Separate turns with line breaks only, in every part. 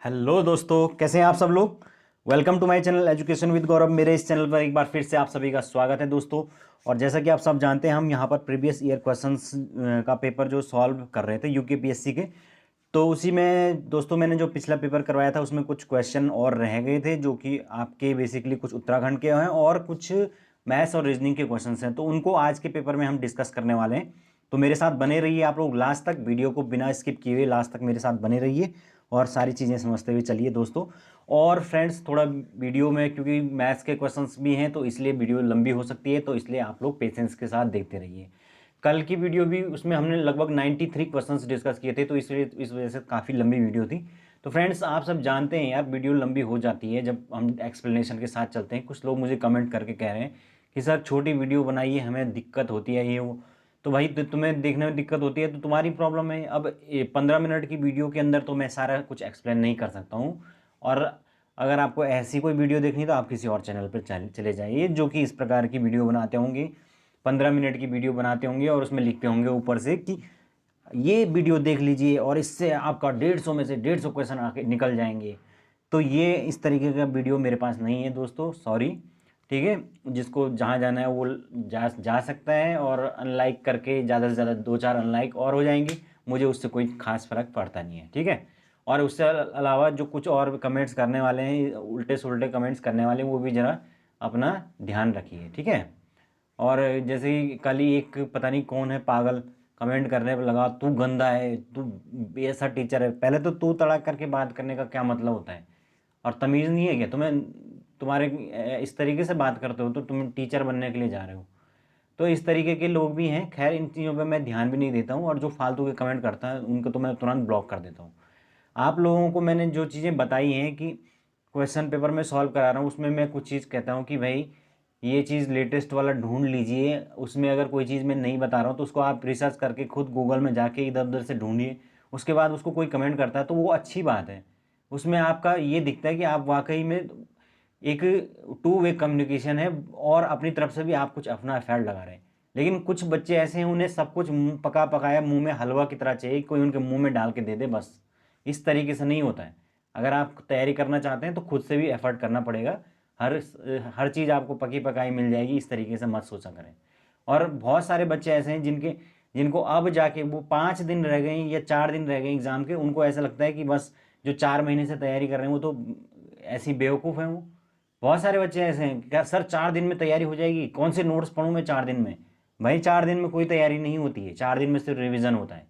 Hello दोस्तों, कैसे हैं आप सब लोग। Welcome to my channel education with Gaurav. मेरे इस चैनल पर एक बार फिर से आप सभी का स्वागत है दोस्तों। और जैसा कि आप सब जानते हैं, हम यहाँ पर प्रीवियस ईयर क्वेश्चंस का पेपर जो सॉल्व कर रहे थे यूकेपीएससी के। तो उसी में दोस्तों मैंने जो पिछला पेपर करवाया था उसमें कुछ क्वेश्चन और रह गए थे, जो कि आपके बेसिकली कुछ उत्तराखंड के हैं और कुछ मैथ्स और रीजनिंग के क्वेश्चन हैं। तो उनको आज के पेपर में हम डिस्कस करने वाले हैं। तो मेरे साथ बने रहिए आप लोग लास्ट तक, वीडियो को बिना स्किप किए हुए लास्ट तक मेरे साथ बने रहिए और सारी चीज़ें समझते हुए चलिए दोस्तों। और फ्रेंड्स, थोड़ा वीडियो में क्योंकि मैथ्स के क्वेश्चंस भी हैं तो इसलिए वीडियो लंबी हो सकती है, तो इसलिए आप लोग पेशेंस के साथ देखते रहिए। कल की वीडियो भी उसमें हमने लगभग 93 क्वेश्चंस डिस्कस किए थे, तो इसलिए इस वजह से काफ़ी लंबी वीडियो थी। तो फ्रेंड्स, आप सब जानते हैं यार, वीडियो लंबी हो जाती है जब हम एक्सप्लेनेशन के साथ चलते हैं। कुछ लोग मुझे कमेंट करके कह रहे हैं कि सर छोटी वीडियो बनाइए, हमें दिक्कत होती है ये वो। तो भाई तुम्हें देखने में दिक्कत होती है तो तुम्हारी प्रॉब्लम है। अब 15 मिनट की वीडियो के अंदर तो मैं सारा कुछ एक्सप्लेन नहीं कर सकता हूँ। और अगर आपको ऐसी कोई वीडियो देखनी तो आप किसी और चैनल पर चले जाइए जो कि इस प्रकार की वीडियो बनाते होंगे, 15 मिनट की वीडियो बनाते होंगे और उसमें लिखते होंगे ऊपर से कि ये वीडियो देख लीजिए और इससे आपका 150 में से 150 क्वेश्चन आके निकल जाएंगे। तो ये इस तरीके का वीडियो मेरे पास नहीं है दोस्तों, सॉरी। ठीक है, जिसको जहाँ जाना है वो जा सकता है, और अनलाइक करके ज़्यादा से ज़्यादा 2-4 अनलाइक और हो जाएंगे, मुझे उससे कोई खास फर्क पड़ता नहीं है। ठीक है। और उससे अलावा जो कुछ और कमेंट्स करने वाले हैं, उल्टे सुल्टे कमेंट्स करने वाले हैं, वो भी ज़रा अपना ध्यान रखिए। ठीक है। और जैसे ही कल ही एक पता नहीं कौन है पागल कमेंट करने पर लगा, तू गंदा है, तू ऐसा टीचर है। पहले तो तू तड़ाक करके बात करने का क्या मतलब होता है? और तमीज़ नहीं है क्या तुम्हें? तुम्हारे इस तरीके से बात करते हो तो तुम टीचर बनने के लिए जा रहे हो। तो इस तरीके के लोग भी हैं। खैर, इन चीज़ों पे मैं ध्यान भी नहीं देता हूँ, और जो फालतू के कमेंट करता है उनको तो मैं तुरंत ब्लॉक कर देता हूँ। आप लोगों को मैंने जो चीज़ें बताई हैं कि क्वेश्चन पेपर में सॉल्व करा रहा हूँ, उसमें मैं कुछ चीज़ कहता हूँ कि भाई ये चीज़ लेटेस्ट वाला ढूंढ लीजिए। उसमें अगर कोई चीज़ मैं नहीं बता रहा हूँ तो उसको आप रिसर्च करके खुद गूगल में जाके इधर उधर से ढूंढिए। उसके बाद उसको कोई कमेंट करता है तो वो अच्छी बात है। उसमें आपका ये दिखता है कि आप वाकई में एक टू वे कम्युनिकेशन है, और अपनी तरफ से भी आप कुछ अपना एफर्ट लगा रहे हैं। लेकिन कुछ बच्चे ऐसे हैं, उन्हें सब कुछ पका पकाया मुंह में हलवा की तरह चाहिए, कोई उनके मुंह में डाल के दे दे बस। इस तरीके से नहीं होता है। अगर आप तैयारी करना चाहते हैं तो खुद से भी एफर्ट करना पड़ेगा। हर हर चीज़ आपको पकी पकाई मिल जाएगी, इस तरीके से मत सोचा करें। और बहुत सारे बच्चे ऐसे हैं जिनको अब जाके वो 5 दिन रह गए या 4 दिन रह गए एग्ज़ाम के, उनको ऐसा लगता है कि बस जो 4 महीने से तैयारी कर रहे हैं वो तो ऐसी बेवकूफ़ हैं वो। बहुत सारे बच्चे ऐसे हैं, क्या सर 4 दिन में तैयारी हो जाएगी? कौन से नोट्स पढ़ूँ मैं 4 दिन में? भाई 4 दिन में कोई तैयारी नहीं होती है, 4 दिन में सिर्फ रिवीजन होता है।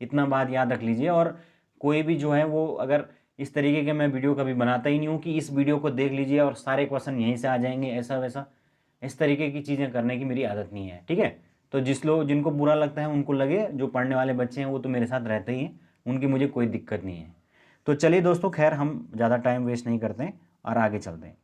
इतना बात याद रख लीजिए। और कोई भी जो है वो अगर इस तरीके के, मैं वीडियो कभी बनाता ही नहीं हूँ कि इस वीडियो को देख लीजिए और सारे क्वेश्चन यहीं से आ जाएंगे ऐसा वैसा, इस तरीके की चीज़ें करने की मेरी आदत नहीं है। ठीक है। तो जिनको बुरा लगता है उनको लगे, जो पढ़ने वाले बच्चे हैं वो तो मेरे साथ रहते ही हैं, उनकी मुझे कोई दिक्कत नहीं है। तो चलिए दोस्तों, खैर हम ज़्यादा टाइम वेस्ट नहीं करते हैं और आगे चलते हैं।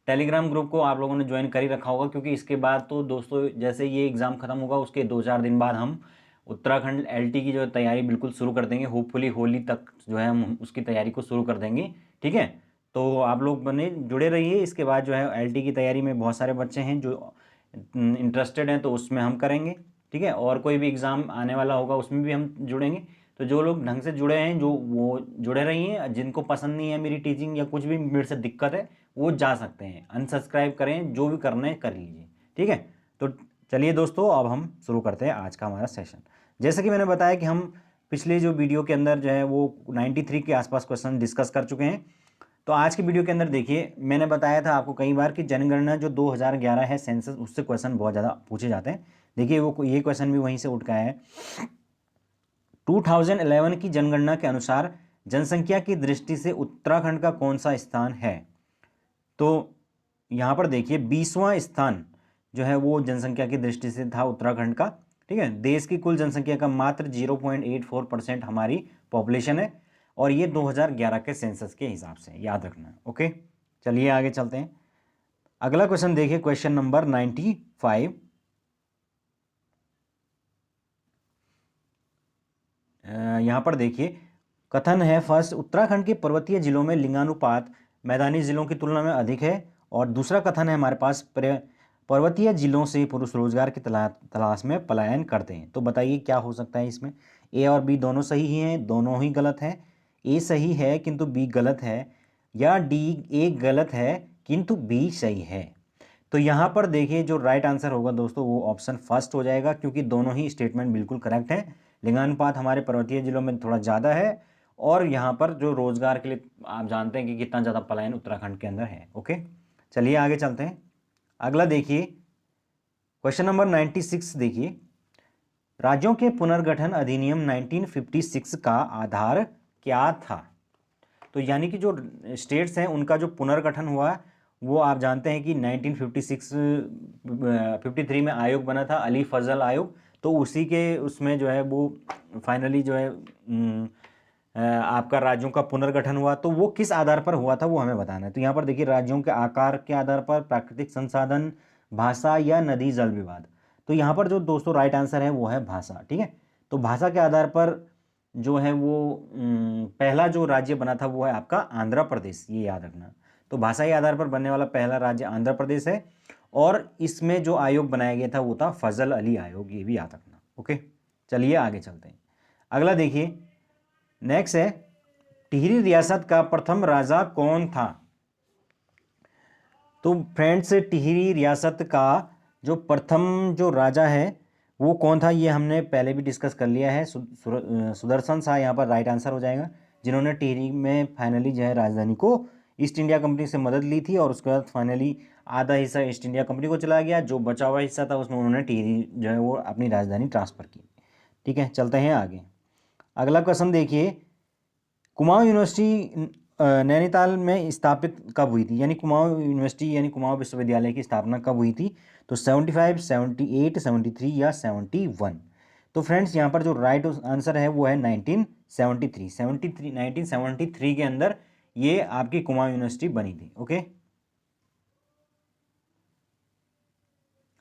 टेलीग्राम ग्रुप को आप लोगों ने ज्वाइन कर ही रखा होगा, क्योंकि इसके बाद तो दोस्तों जैसे ये एग्ज़ाम ख़त्म होगा उसके 2-4 दिन बाद हम उत्तराखंड एलटी की जो तैयारी बिल्कुल शुरू कर देंगे। होपफुली होली तक जो है हम उसकी तैयारी को शुरू कर देंगे। ठीक है। तो आप लोग बने जुड़े रहिए। इसके बाद जो है एलटी की तैयारी में बहुत सारे बच्चे हैं जो इंटरेस्टेड हैं, तो उसमें हम करेंगे। ठीक है। और कोई भी एग्ज़ाम आने वाला होगा उसमें भी हम जुड़ेंगे। तो जो लोग ढंग से जुड़े हैं, जो वो जुड़े रहिए। जिनको पसंद नहीं है मेरी टीचिंग या कुछ भी मेरे से दिक्कत है, वो जा सकते हैं, अनसब्सक्राइब करें, जो भी करना है कर लीजिए। ठीक है। तो चलिए दोस्तों, अब हम शुरू करते हैं आज का हमारा सेशन। जैसे कि मैंने बताया कि हम पिछले जो वीडियो के अंदर जो है वो 93 के आसपास क्वेश्चन डिस्कस कर चुके हैं। तो आज की वीडियो के अंदर देखिए, मैंने बताया था आपको कई बार कि जनगणना जो 2011 है सेंसस, उससे क्वेश्चन बहुत ज़्यादा पूछे जाते हैं। देखिए वो ये क्वेश्चन भी वहीं से उठ के आया है। 2011 की जनगणना के अनुसार जनसंख्या की दृष्टि से उत्तराखंड का कौन सा स्थान है? तो यहाँ पर देखिए 20वां स्थान जो है वो जनसंख्या की दृष्टि से था उत्तराखंड का। ठीक है। देश की कुल जनसंख्या का मात्र 0.84% हमारी पॉपुलेशन है, और ये 2011 के सेंसस के हिसाब से, याद रखना। ओके, चलिए आगे चलते हैं। अगला क्वेश्चन देखिए, क्वेश्चन नंबर 95। यहाँ पर देखिए कथन है, फर्स्ट, उत्तराखंड के पर्वतीय जिलों में लिंगानुपात मैदानी जिलों की तुलना में अधिक है। और दूसरा कथन है हमारे पास, पर्वतीय जिलों से पुरुष रोजगार की तलाश में पलायन करते हैं। तो बताइए क्या हो सकता है इसमें। ए और बी दोनों सही ही हैं, दोनों ही गलत है। ए सही है किंतु बी गलत है, या डी ए गलत है किंतु बी सही है। तो यहाँ पर देखिए जो राइट आंसर होगा दोस्तों वो ऑप्शन फर्स्ट हो जाएगा, क्योंकि दोनों ही स्टेटमेंट बिल्कुल करेक्ट है। लिंगानुपात हमारे पर्वतीय जिलों में थोड़ा ज़्यादा है, और यहाँ पर जो रोजगार के लिए आप जानते हैं कि कितना ज़्यादा पलायन उत्तराखंड के अंदर है। ओके, चलिए आगे चलते हैं। अगला देखिए क्वेश्चन नंबर 96 देखिए, राज्यों के पुनर्गठन अधिनियम 1956 का आधार क्या था। तो यानी कि जो स्टेट्स हैं उनका जो पुनर्गठन हुआ वो आप जानते हैं कि 1953 में आयोग बना था, अली फजल आयोग। तो उसी के उसमें जो है वो फाइनली जो है आपका राज्यों का पुनर्गठन हुआ। तो वो किस आधार पर हुआ था वो हमें बताना है। तो यहाँ पर देखिए राज्यों के आकार के आधार पर, प्राकृतिक संसाधन, भाषा या नदी जल विवाद। तो यहाँ पर जो दोस्तों राइट आंसर है वो है भाषा। ठीक है, तो भाषा के आधार पर जो है वो पहला जो राज्य बना था वो है आपका आंध्र प्रदेश, ये याद रखना। तो भाषा के आधार पर बनने वाला पहला राज्य आंध्र प्रदेश है, और इसमें जो आयोग बनाया गया था वो था फजल अली आयोग, ये भी याद रखना। ओके, चलिए आगे चलते हैं। अगला देखिए नेक्स्ट है, टिहरी रियासत का प्रथम राजा कौन था। तो फ्रेंड्स टिहरी रियासत का जो प्रथम जो राजा है वो कौन था, ये हमने पहले भी डिस्कस कर लिया है। सुदर्शन शाह यहाँ पर राइट आंसर हो जाएगा, जिन्होंने टिहरी में फाइनली जो है राजधानी को ईस्ट इंडिया कंपनी से मदद ली थी, और उसके बाद फाइनली आधा हिस्सा ईस्ट इंडिया कंपनी को चला गया, जो बचा हुआ हिस्सा था उसमें उन्होंने टिहरी जो है वो अपनी राजधानी ट्रांसफ़र की। ठीक है, चलते हैं आगे। अगला क्वेश्चन देखिए, कुमाऊं यूनिवर्सिटी नैनीताल में स्थापित कब हुई थी, यानी कुमाऊं यूनिवर्सिटी यानी कुमाऊं विश्वविद्यालय की स्थापना कब हुई थी। तो 75, 78, 73 या 71। तो फ्रेंड्स यहाँ पर जो राइट आंसर है वो है 1973 के अंदर ये आपकी कुमाऊं यूनिवर्सिटी बनी थी। ओके,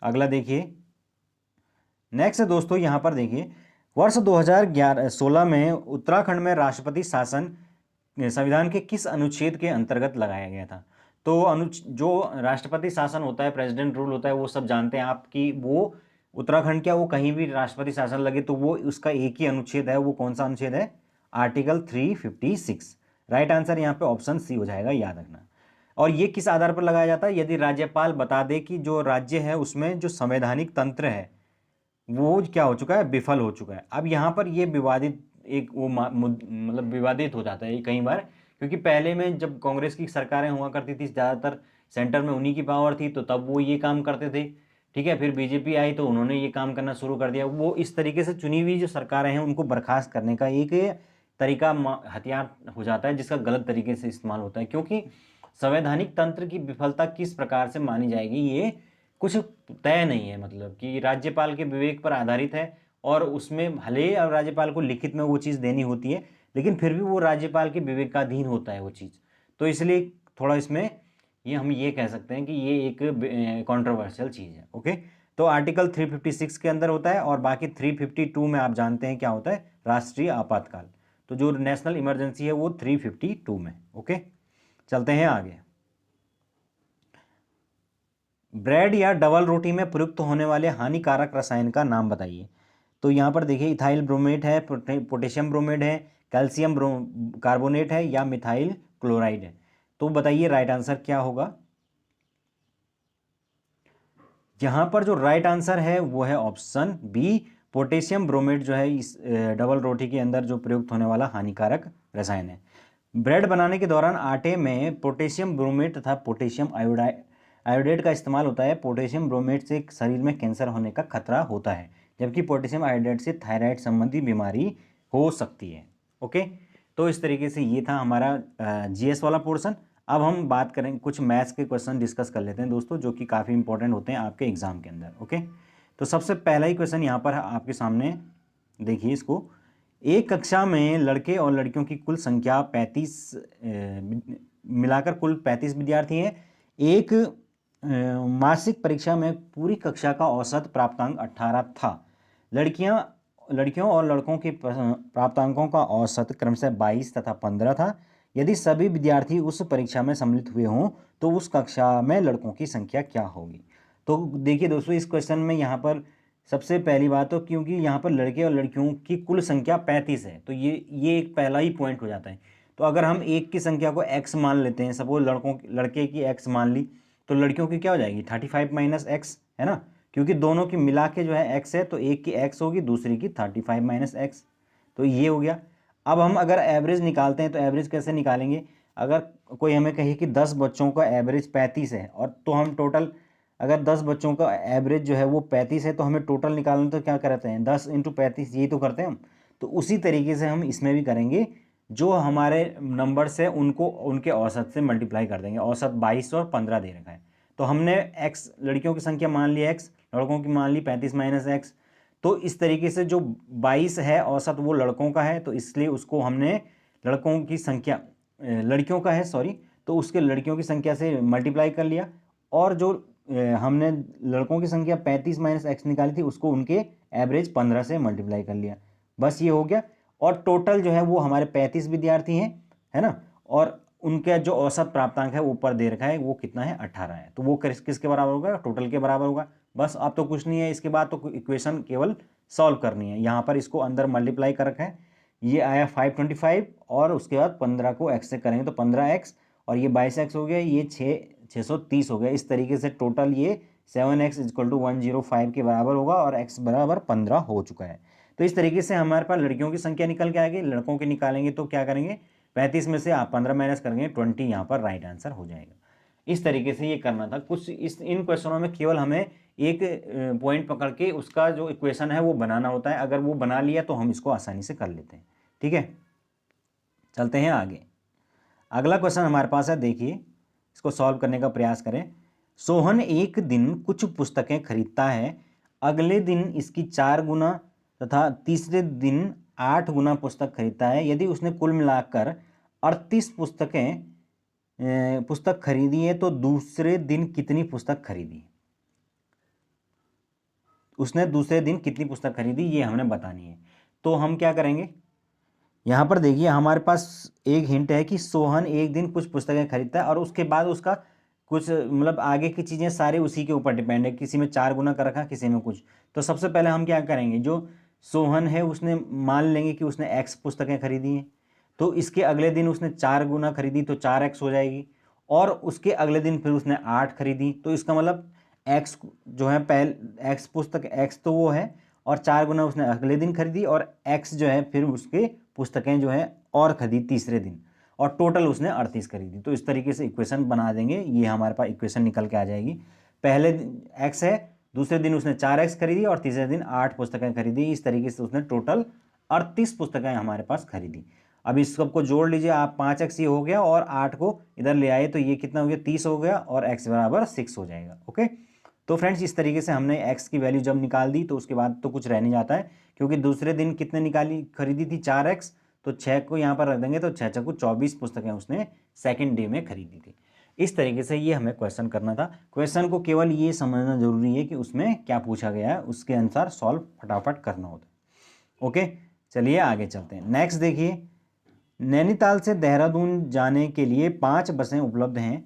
अगला देखिए नेक्स्ट दोस्तों, यहाँ पर देखिए वर्ष 2016 में उत्तराखंड में राष्ट्रपति शासन संविधान के किस अनुच्छेद के अंतर्गत लगाया गया था। तो जो राष्ट्रपति शासन होता है, प्रेसिडेंट रूल होता है, वो सब जानते हैं आप कि वो उत्तराखंड क्या वो कहीं भी राष्ट्रपति शासन लगे तो वो उसका एक ही अनुच्छेद है। वो कौन सा अनुच्छेद है, आर्टिकल 356। राइट आंसर यहाँ पे ऑप्शन सी हो जाएगा, याद रखना। और ये किस आधार पर लगाया जाता है, यदि राज्यपाल बता दे कि जो राज्य है उसमें जो संवैधानिक तंत्र है वो क्या हो चुका है, विफल हो चुका है। अब यहाँ पर ये विवादित एक वो मतलब विवादित हो जाता है कई बार, क्योंकि पहले में जब कांग्रेस की सरकारें हुआ करती थी ज़्यादातर सेंटर में उन्हीं की पावर थी, तो तब वो ये काम करते थे। ठीक है, फिर बीजेपी आई तो उन्होंने ये काम करना शुरू कर दिया। वो इस तरीके से चुनी हुई जो सरकारें हैं उनको बर्खास्त करने का एक तरीका हथियार हो जाता है, जिसका गलत तरीके से इस्तेमाल होता है। क्योंकि संवैधानिक तंत्र की विफलता किस प्रकार से मानी जाएगी ये कुछ तय नहीं है, मतलब कि राज्यपाल के विवेक पर आधारित है, और उसमें भले अब राज्यपाल को लिखित में वो चीज़ देनी होती है, लेकिन फिर भी वो राज्यपाल के विवेकाधीन होता है वो चीज़। तो इसलिए थोड़ा इसमें ये हम ये कह सकते हैं कि ये एक कंट्रोवर्शियल चीज़ है। ओके, तो आर्टिकल 356 के अंदर होता है, और बाकी 352 में आप जानते हैं क्या होता है, राष्ट्रीय आपातकाल। तो जो नेशनल इमरजेंसी है वो 352 में। ओके, चलते हैं आगे। ब्रेड या डबल रोटी में प्रयुक्त होने वाले हानिकारक रसायन का नाम बताइए। तो यहाँ पर देखिए इथाइल ब्रोमेट है, पोटेशियम ब्रोमेट है, कैल्शियम कार्बोनेट है, या मिथाइल क्लोराइड है। तो बताइए राइट आंसर क्या होगा। यहाँ पर जो राइट आंसर है वो है ऑप्शन बी, पोटेशियम ब्रोमेट जो है इस डबल रोटी के अंदर जो प्रयुक्त होने वाला हानिकारक रसायन है। ब्रेड बनाने के दौरान आटे में पोटेशियम ब्रोमेट तथा पोटेशियम आयोडेट का इस्तेमाल होता है। पोटेशियम ब्रोमेट से शरीर में कैंसर होने का खतरा होता है, जबकि पोटेशियम आयोडेट से थायराइड संबंधी बीमारी हो सकती है। ओके, तो इस तरीके से ये था हमारा जीएस वाला पोर्शन। अब हम बात करें कुछ मैथ्स के क्वेश्चन डिस्कस कर लेते हैं दोस्तों, जो कि काफ़ी इंपॉर्टेंट होते हैं आपके एग्जाम के अंदर। ओके, तो सबसे पहला ही क्वेश्चन यहाँ पर आपके सामने देखिए इसको। एक कक्षा में लड़के और लड़कियों की कुल संख्या 35 मिलाकर कुल 35 विद्यार्थी हैं। एक मासिक परीक्षा में पूरी कक्षा का औसत प्राप्तांक 18 था। लड़कियों और लड़कों के प्राप्तांकों का औसत क्रमशः 22 तथा 15 था। यदि सभी विद्यार्थी उस परीक्षा में सम्मिलित हुए हों तो उस कक्षा में लड़कों की संख्या क्या होगी। तो देखिए दोस्तों, इस क्वेश्चन में यहाँ पर सबसे पहली बात तो क्योंकि यहाँ पर लड़के और लड़कियों की कुल संख्या 35 है, तो ये एक पहला ही पॉइंट हो जाता है। तो अगर हम एक की संख्या को x मान लेते हैं, सपोज लड़के की x मान ली, तो लड़कियों की क्या हो जाएगी 35 माइनस एक्स, है ना, क्योंकि दोनों की मिला के जो है x है, तो एक की x होगी, दूसरी की 35 माइनस एक्स, तो ये हो गया। अब हम अगर एवरेज निकालते हैं तो एवरेज कैसे निकालेंगे, अगर कोई हमें कहे कि 10 बच्चों का एवरेज 35 है, और तो हम टोटल अगर 10 बच्चों का एवरेज जो है वो 35 है, तो हमें टोटल निकालना तो क्या करते हैं 10 इंटू 35, यही तो करते हैं हम। तो उसी तरीके से हम इसमें भी करेंगे, जो हमारे नंबर्स है उनको उनके औसत से मल्टीप्लाई कर देंगे। औसत 22 और 15 दे रखा है, तो हमने x लड़कियों की संख्या मान ली x, लड़कों की मान ली 35 माइनस एक्स। तो इस तरीके से जो 22 है औसत वो लड़कों का है, तो इसलिए उसको हमने लड़कों की संख्या लड़कियों का है सॉरी, तो उसके लड़कियों की संख्या से मल्टीप्लाई कर लिया। और जो हमने लड़कों की संख्या 35 माइनस एक्स निकाली थी, उसको उनके एवरेज 15 से मल्टीप्लाई कर लिया, बस ये हो गया। और टोटल जो है वो हमारे 35 विद्यार्थी हैं, है ना, और उनका जो औसत प्राप्तांक है ऊपर दे रखा है वो कितना है 18 है, तो वो किसके बराबर होगा, टोटल के बराबर होगा। बस अब तो कुछ नहीं है, इसके बाद तो इक्वेशन केवल सॉल्व करनी है। यहाँ पर इसको अंदर मल्टीप्लाई कर रखा है, ये आया 525, और उसके बाद 15 को x से करेंगे तो 15x, और ये 22x हो गया, ये 630 हो गया। इस तरीके से टोटल ये 7x इक्वल टू 105 के बराबर होगा, और x बराबर 15 हो चुका है। तो इस तरीके से हमारे पास लड़कियों की संख्या निकल के आएगी। लड़कों की निकालेंगे तो क्या करेंगे, 35 में से आप 15 माइनस करेंगे 20, यहाँ पर राइट आंसर हो जाएगा। इस तरीके से ये करना था। कुछ इन क्वेश्चनों में केवल हमें एक पॉइंट पकड़ के उसका जो इक्वेशन है वो बनाना होता है, अगर वो बना लिया तो हम इसको आसानी से कर लेते हैं। ठीक है, चलते हैं आगे। अगला क्वेश्चन हमारे पास है, देखिए इसको सॉल्व करने का प्रयास करें। सोहन एक दिन कुछ पुस्तकें खरीदता है, अगले दिन इसकी 4 गुना तथा तीसरे दिन 8 गुना पुस्तक खरीदता है। यदि उसने कुल मिलाकर 38 पुस्तक खरीदी है, तो दूसरे दिन कितनी पुस्तक खरीदी, उसने दूसरे दिन कितनी पुस्तक खरीदी, ये हमने बतानी है। तो हम क्या करेंगे, यहाँ पर देखिए हमारे पास एक हिंट है कि सोहन एक दिन कुछ पुस्तकें खरीदता है, और उसके बाद उसका कुछ मतलब आगे की चीज़ें सारे उसी के ऊपर डिपेंड है, किसी में 4 गुना कर रखा, किसी में कुछ। तो सबसे पहले हम क्या करेंगे, जो सोहन है उसने मान लेंगे कि उसने x पुस्तकें खरीदी हैं, तो इसके अगले दिन उसने 4 गुना खरीदी तो 4x हो जाएगी, और उसके अगले दिन फिर उसने 8 खरीदी, तो इसका मतलब x जो है पहले x पुस्तक x तो वो है, और 4 गुना उसने अगले दिन खरीदी, और x जो है फिर उसके पुस्तकें जो है और खरीदी तीसरे दिन, और टोटल उसने 38 खरीदी। तो इस तरीके से इक्वेशन बना देंगे, ये हमारे पास इक्वेशन निकल के आ जाएगी। पहले x है, दूसरे दिन उसने 4x खरीदी, और तीसरे दिन 8 पुस्तकें खरीदी। इस तरीके से उसने टोटल 38 पुस्तकें हमारे पास खरीदी। अब इस सबको जोड़ लीजिए आप, 5x ये हो गया, और 8 को इधर ले आए तो ये कितना हो गया 30 हो गया, और x बराबर 6 हो जाएगा। ओके, तो फ्रेंड्स इस तरीके से हमने x की वैल्यू जब निकाल दी, तो उसके बाद तो कुछ रह नहीं जाता है, क्योंकि दूसरे दिन कितने खरीदी थी 4x, तो 6 को यहाँ पर रख देंगे, तो 6 को 24 पुस्तकें उसने सेकेंड डे में खरीदी थी। इस तरीके से ये हमें क्वेश्चन करना था। क्वेश्चन को केवल ये समझना जरूरी है कि उसमें क्या पूछा गया है, उसके अनुसार सॉल्व फटाफट करना होता है। ओके, चलिए आगे चलते हैं। नेक्स्ट देखिए, नैनीताल से देहरादून जाने के लिए 5 बसें उपलब्ध हैं,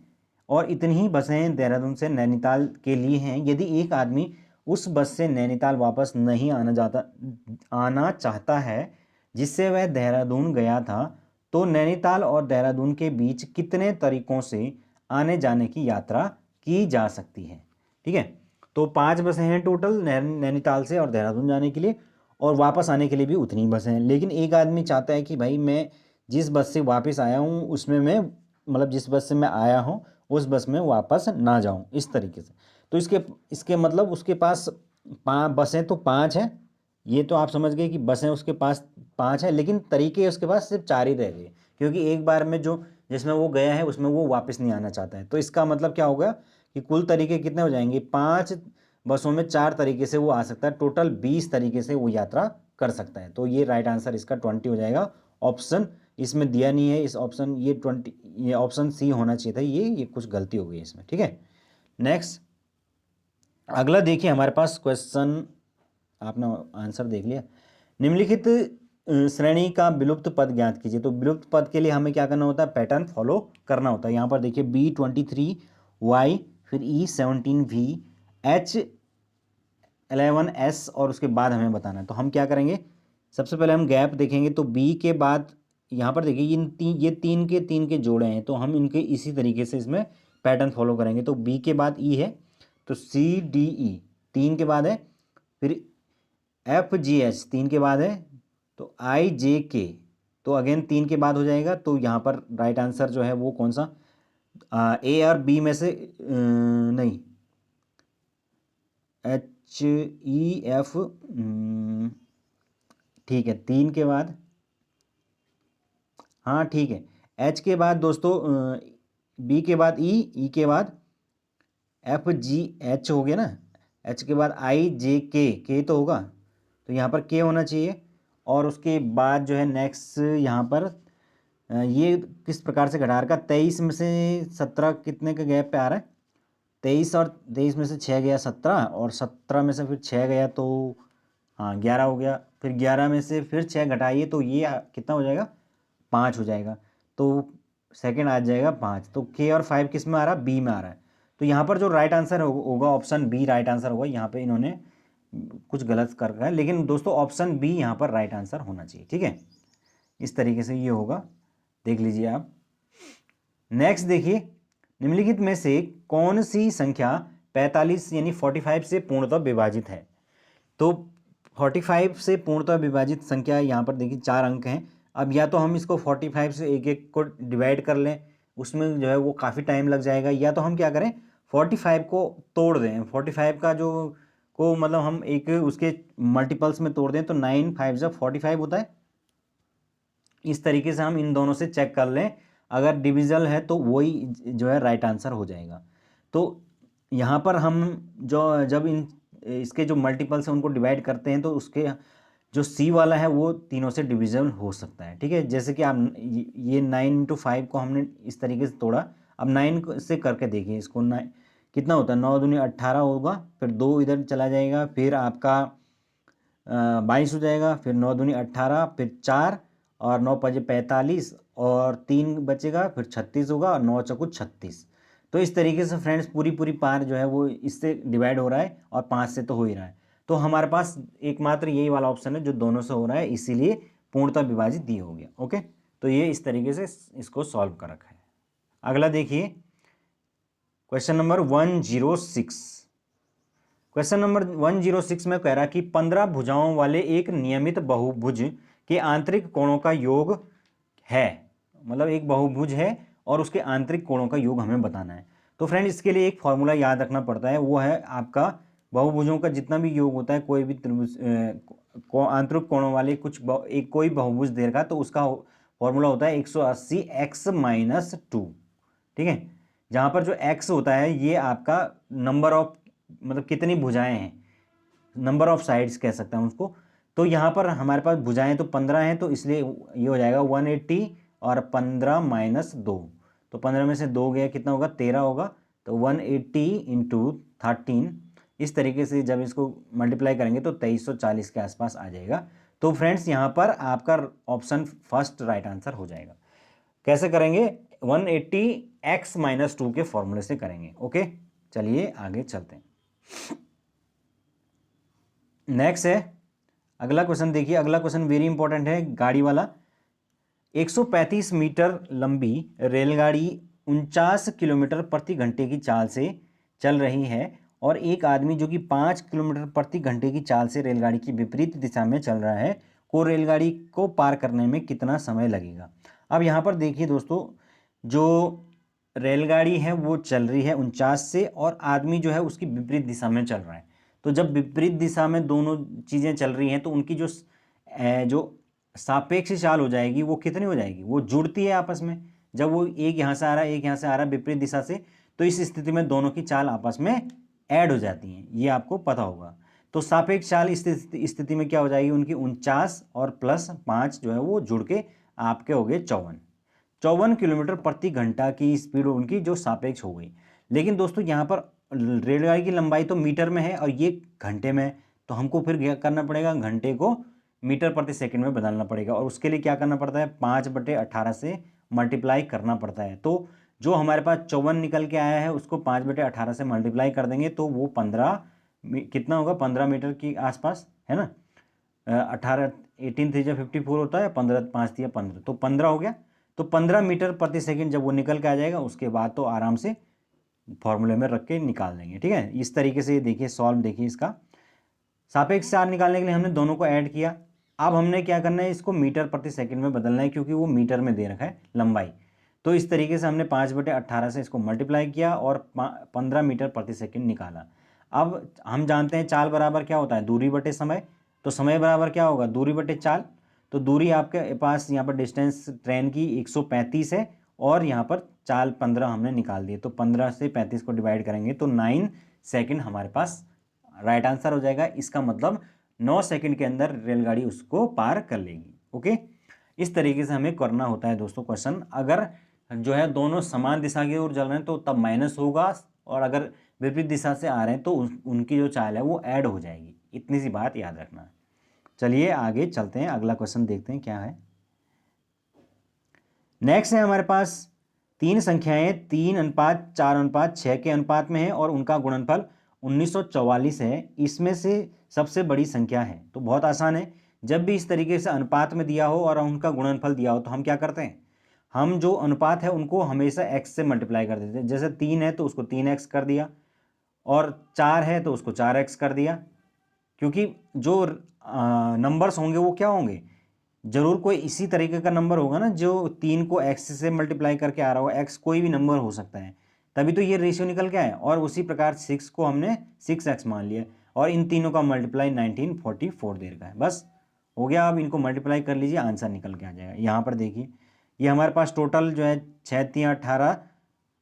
और इतनी ही बसें देहरादून से नैनीताल के लिए हैं। यदि एक आदमी उस बस से नैनीताल वापस नहीं आना चाहता है जिससे वह देहरादून गया था, तो नैनीताल और देहरादून के बीच कितने तरीकों से आने जाने की यात्रा की जा सकती है। ठीक है, तो 5 बसें हैं टोटल नैनीताल से और देहरादून जाने के लिए, और वापस आने के लिए भी उतनी बसें हैं। लेकिन एक आदमी चाहता है कि भाई मैं जिस बस से वापस आया हूँ उसमें मैं मतलब जिस बस से मैं आया हूँ उस बस में वापस ना जाऊँ, इस तरीके से। तो इसके मतलब उसके पास बसें तो 5 हैं, ये तो आप समझ गए कि बसें उसके पास 5 हैं, लेकिन तरीके उसके पास सिर्फ 4 ही रह गए, क्योंकि एक बार में जो जिसमें वो गया है उसमें वो वापस नहीं आना चाहता है। तो इसका मतलब क्या होगा कि कुल तरीके कितने हो जाएंगे, 5 बसों में 4 तरीके से वो आ सकता है, टोटल 20 तरीके से वो यात्रा कर सकता है। तो ये राइट आंसर इसका 20 हो जाएगा। ऑप्शन इसमें दिया नहीं है, इस ऑप्शन ये 20 ये ऑप्शन सी होना चाहिए था, ये कुछ गलती हो गई इसमें। ठीक है, नेक्स्ट अगला देखिए हमारे पास क्वेश्चन, आपने आंसर देख लिया। निम्नलिखित श्रेणी का विलुप्त पद ज्ञात कीजिए। तो विलुप्त पद के लिए हमें क्या करना होता है, पैटर्न फॉलो करना होता है। यहाँ पर देखिए B23Y, फिर E17V, H11S और उसके बाद हमें बताना है। तो हम क्या करेंगे, सबसे पहले हम गैप देखेंगे। तो B के बाद यहाँ पर देखिए ये तीन के जोड़े हैं, तो हम इनके इसी तरीके से इसमें पैटर्न फॉलो करेंगे। तो B के बाद E है, तो CDE 3 के बाद है, फिर FGH 3 के बाद है, तो IJK तो अगेन 3 के बाद हो जाएगा। तो यहाँ पर राइट आंसर जो है वो कौन सा, A और B में से नहीं, HEF, ठीक है 3 के बाद, हाँ ठीक है, H के बाद दोस्तों B के बाद E के बाद FGH हो गया ना, H के बाद IJK तो होगा, तो यहाँ पर K होना चाहिए। और उसके बाद जो है नेक्स्ट यहाँ पर ये किस प्रकार से घटा रखा, 23 में से 17 कितने के गैप पे आ रहा है, 23 और 23 में से 6 गया 17, और 17 में से फिर 6 गया तो हाँ 11 हो गया, फिर 11 में से फिर 6 घटाइए तो ये कितना हो जाएगा, 5 हो जाएगा। तो सेकंड आ जाएगा 5। तो K और 5 किस में आ रहा है, B में आ रहा है। तो यहाँ पर जो राइट आंसर होगा ऑप्शन B राइट आंसर होगा। यहाँ पे इन्होंने कुछ गलत कर रखा है, लेकिन दोस्तों ऑप्शन B यहाँ पर राइट आंसर होना चाहिए, ठीक है। इस तरीके से ये होगा, देख लीजिए आप। नेक्स्ट देखिए, निम्नलिखित में से कौन सी संख्या 45 यानी 45 से पूर्णतः विभाजित है। तो 45 से पूर्णतः विभाजित संख्या यहाँ पर देखिए 4 अंक हैं। अब या तो हम इसको 45 से एक एक को डिवाइड कर लें, उसमें जो है वो काफ़ी टाइम लग जाएगा, या तो हम क्या करें 45 को तोड़ दें, 45 का जो को मतलब हम एक उसके मल्टीपल्स में तोड़ दें, तो 9 5 जब 45 होता है। इस तरीके से हम इन दोनों से चेक कर लें, अगर डिविजल है तो वही जो है राइट आंसर हो जाएगा। तो यहाँ पर हम जो जब इन इसके जो मल्टीपल्स हैं उनको डिवाइड करते हैं, तो उसके जो C वाला है वो तीनों से डिविजल हो सकता है, ठीक है। जैसे कि आप ये 9 × 5 को हमने इस तरीके से तोड़ा, अब 9 से करके देखिए इसको, 9 कितना होता है, 9 दूनी 18 होगा, फिर 2 इधर चला जाएगा, फिर आपका 22 हो जाएगा, फिर 9 दूनी 18, फिर 4 और 9 5 45 और 3 बचेगा, फिर 36 होगा, और 9 चौको 36। तो इस तरीके से फ्रेंड्स पूरी पूरी पार जो है वो इससे डिवाइड हो रहा है, और 5 से तो हो ही रहा है। तो हमारे पास एकमात्र यही वाला ऑप्शन है जो दोनों से हो रहा है, इसीलिए पूर्णतः विभाजित दी हो गया। ओके, तो ये इस तरीके से इसको सॉल्व कर रखा है। अगला देखिए क्वेश्चन नंबर 106। क्वेश्चन नंबर 106 में कह रहा कि 15 भुजाओं वाले एक नियमित बहुभुज के आंतरिक कोणों का योग है, मतलब एक बहुभुज है और उसके आंतरिक कोणों का योग हमें बताना है। तो फ्रेंड इसके लिए एक फॉर्मूला याद रखना पड़ता है, वो है आपका बहुभुजों का जितना भी योग होता है, कोई भी त्रिभुज आंतरिक कोणों वाले कोई बहुभुज दे रखा, तो उसका फॉर्मूला होता है 180 x - 2, ठीक है। जहाँ पर जो x होता है ये आपका नंबर ऑफ, मतलब कितनी भुजाएं हैं, नंबर ऑफ साइड्स कह सकते हैं उसको। तो यहाँ पर हमारे पास भुजाएं तो 15 हैं, तो इसलिए ये हो जाएगा 180 और 15 - 2, तो 15 में से 2 गया कितना होगा, 13 होगा। तो 180 × 13, इस तरीके से जब इसको मल्टीप्लाई करेंगे तो 2340 के आसपास आ जाएगा। तो फ्रेंड्स यहाँ पर आपका ऑप्शन फर्स्ट राइट आंसर हो जाएगा। कैसे करेंगे, 180 x - 2 के फॉर्मूले से करेंगे। ओके, चलिए आगे चलते हैं। नेक्स्ट है अगला क्वेश्चन, देखिए अगला क्वेश्चन वेरी इंपॉर्टेंट है, गाड़ी वाला। 135 मीटर लंबी रेलगाड़ी 49 किलोमीटर प्रति घंटे की चाल से चल रही है, और एक आदमी जो कि 5 किलोमीटर प्रति घंटे की चाल से रेलगाड़ी की विपरीत दिशा में चल रहा है, को रेलगाड़ी को पार करने में कितना समय लगेगा। अब यहाँ पर देखिए दोस्तों, जो रेलगाड़ी है वो चल रही है 49 से, और आदमी जो है उसकी विपरीत दिशा में चल रहा है। तो जब विपरीत दिशा में दोनों चीज़ें चल रही हैं, तो उनकी जो सापेक्ष चाल हो जाएगी वो कितनी हो जाएगी, वो जुड़ती है आपस में। जब वो एक यहाँ से आ रहा है, एक यहाँ से आ रहा है विपरीत दिशा से, तो इस स्थिति में दोनों की चाल आपस में ऐड हो जाती हैं, ये आपको पता होगा। तो सापेक्ष चाल इस स्थिति में क्या हो जाएगी, उनकी 49 और +5 जो है वो जुड़ के आपके हो गए 54 किलोमीटर प्रति घंटा की स्पीड उनकी जो सापेक्ष हो गई। लेकिन दोस्तों यहाँ पर रेलगाड़ी की लंबाई तो मीटर में है और ये घंटे में है, तो हमको फिर क्या करना पड़ेगा, घंटे को मीटर प्रति सेकंड में बदलना पड़ेगा, और उसके लिए क्या करना पड़ता है, 5/18 से मल्टीप्लाई करना पड़ता है। तो जो हमारे पास 54 निकल के आया है उसको 5/18 से मल्टीप्लाई कर देंगे तो वो 15 कितना होगा, 15 मीटर के आसपास, है ना। 18 18 3 54 होता है, 15 5 3 15, तो 15 हो गया। तो 15 मीटर प्रति सेकंड जब वो निकल के आ जाएगा उसके बाद तो आराम से फॉर्मूले में रख के निकाल देंगे, ठीक है। इस तरीके से देखिए सॉल्व, देखिए इसका सापेक्ष चार्ज निकालने के लिए हमने दोनों को ऐड किया। अब हमने क्या करना है, इसको मीटर प्रति सेकंड में बदलना है क्योंकि वो मीटर में दे रखा है लंबाई। तो इस तरीके से हमने 5/18 से इसको मल्टीप्लाई किया और 15 मीटर प्रति सेकंड निकाला। अब हम जानते हैं चाल बराबर क्या होता है, दूरी बटे समय। तो समय बराबर क्या होगा, दूरी बटे चाल। तो दूरी आपके पास यहाँ पर डिस्टेंस ट्रेन की 135 है और यहाँ पर चाल 15 हमने निकाल दिए। तो 15 से 35 को डिवाइड करेंगे तो 9 सेकंड हमारे पास राइट आंसर हो जाएगा। इसका मतलब 9 सेकंड के अंदर रेलगाड़ी उसको पार कर लेगी। ओके, इस तरीके से हमें करना होता है दोस्तों क्वेश्चन। अगर जो है दोनों समान दिशा की ओर चल रहे हैं तो तब माइनस होगा, और अगर विपरीत दिशा से आ रहे हैं तो उनकी जो चाल है वो ऐड हो जाएगी। इतनी सी बात याद रखना है। चलिए आगे चलते हैं, अगला क्वेश्चन देखते हैं क्या है। नेक्स्ट है हमारे पास 3 संख्याएं 3:4:6 के अनुपात में है और उनका गुणनफल 1944 है। इसमें से सबसे बड़ी संख्या है। तो बहुत आसान है, जब भी इस तरीके से अनुपात में दिया हो और उनका गुणनफल दिया हो तो हम क्या करते हैं, हम जो अनुपात है उनको हमेशा x से मल्टीप्लाई कर देते हैं। जैसे 3 है तो उसको 3x कर दिया, और 4 है तो उसको 4x कर दिया, क्योंकि जो नंबर्स होंगे वो क्या होंगे, जरूर कोई इसी तरीके का नंबर होगा ना जो 3 को x से मल्टीप्लाई करके आ रहा होगा। x कोई भी नंबर हो सकता है, तभी तो ये रेशियो निकल के आए। और उसी प्रकार 6 को हमने 6x मान लिया और इन तीनों का मल्टीप्लाई 1944 दे रखा है। बस हो गया। अब इनको मल्टीप्लाई कर लीजिए, आंसर निकल के आ जाएगा। यहाँ पर देखिए ये हमारे पास टोटल जो है 6 3 18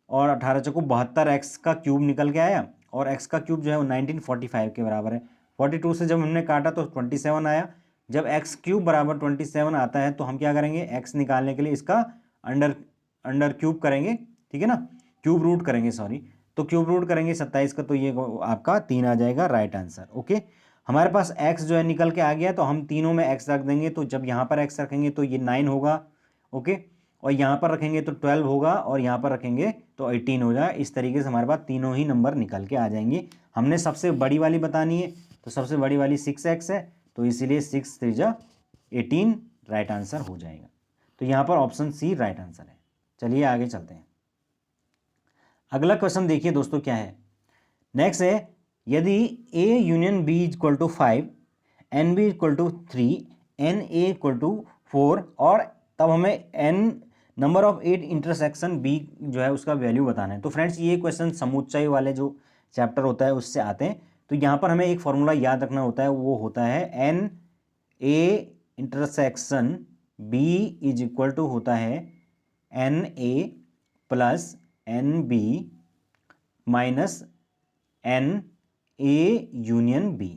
और 18 चौको 72 x का क्यूब निकल के आया, और x का क्यूब जो है वो 1945 के बराबर है। 42 से जब हमने काटा तो 27 आया। जब x क्यूब बराबर 27 आता है तो हम क्या करेंगे, x निकालने के लिए इसका अंडर क्यूब करेंगे, ठीक है ना, क्यूब रूट करेंगे, सॉरी। तो क्यूब रूट करेंगे 27 का, तो ये आपका 3 आ जाएगा राइट आंसर। ओके, हमारे पास x जो है निकल के आ गया, तो हम तीनों में x रख देंगे। तो जब यहाँ पर x रखेंगे तो ये 9 होगा, ओके, और यहाँ पर रखेंगे तो 12 होगा, और यहाँ पर रखेंगे तो 18 हो जाए। इस तरीके से हमारे पास तीनों ही नंबर निकल के आ जाएंगे। हमने सबसे बड़ी वाली बतानी है, तो सबसे बड़ी वाली 6x है, तो इसीलिए 6 3 18 राइट आंसर हो जाएगा। तो यहाँ पर ऑप्शन सी राइट आंसर है। चलिए आगे चलते हैं। अगला क्वेश्चन देखिए दोस्तों क्या है। नेक्स्ट है, यदि A union B equal to 5, NB equal to 3, NA equal to 4, और तब हमें n number of 8 intersection B जो है उसका वैल्यू बताना है। तो फ्रेंड्स ये क्वेश्चन समुच्चय वाले जो चैप्टर होता है उससे आते हैं। तो यहाँ पर हमें एक फॉर्मूला याद रखना होता है, वो होता है NA intersection B is equal to होता है NA plus NB minus NA union B।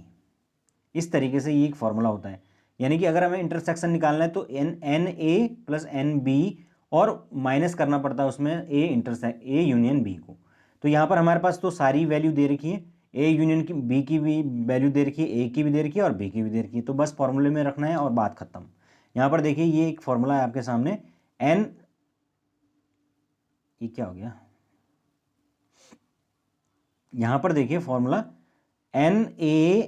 इस तरीके से ये एक फॉर्मूला होता है। यानी कि अगर हमें इंटरसेक्शन निकालना है तो NA प्लस NB और माइनस करना पड़ता है उसमें A यूनियन B को। तो यहाँ पर हमारे पास तो सारी वैल्यू दे रखी है, A यूनियन की B की भी वैल्यू दे रखी है, A की भी दे रखी है और B की भी दे रखी है। तो बस फॉर्मूले में रखना है और बात खत्म। यहाँ पर देखिए ये एक फॉर्मूला है आपके सामने, ये क्या हो गया, यहाँ पर देखिए formula NA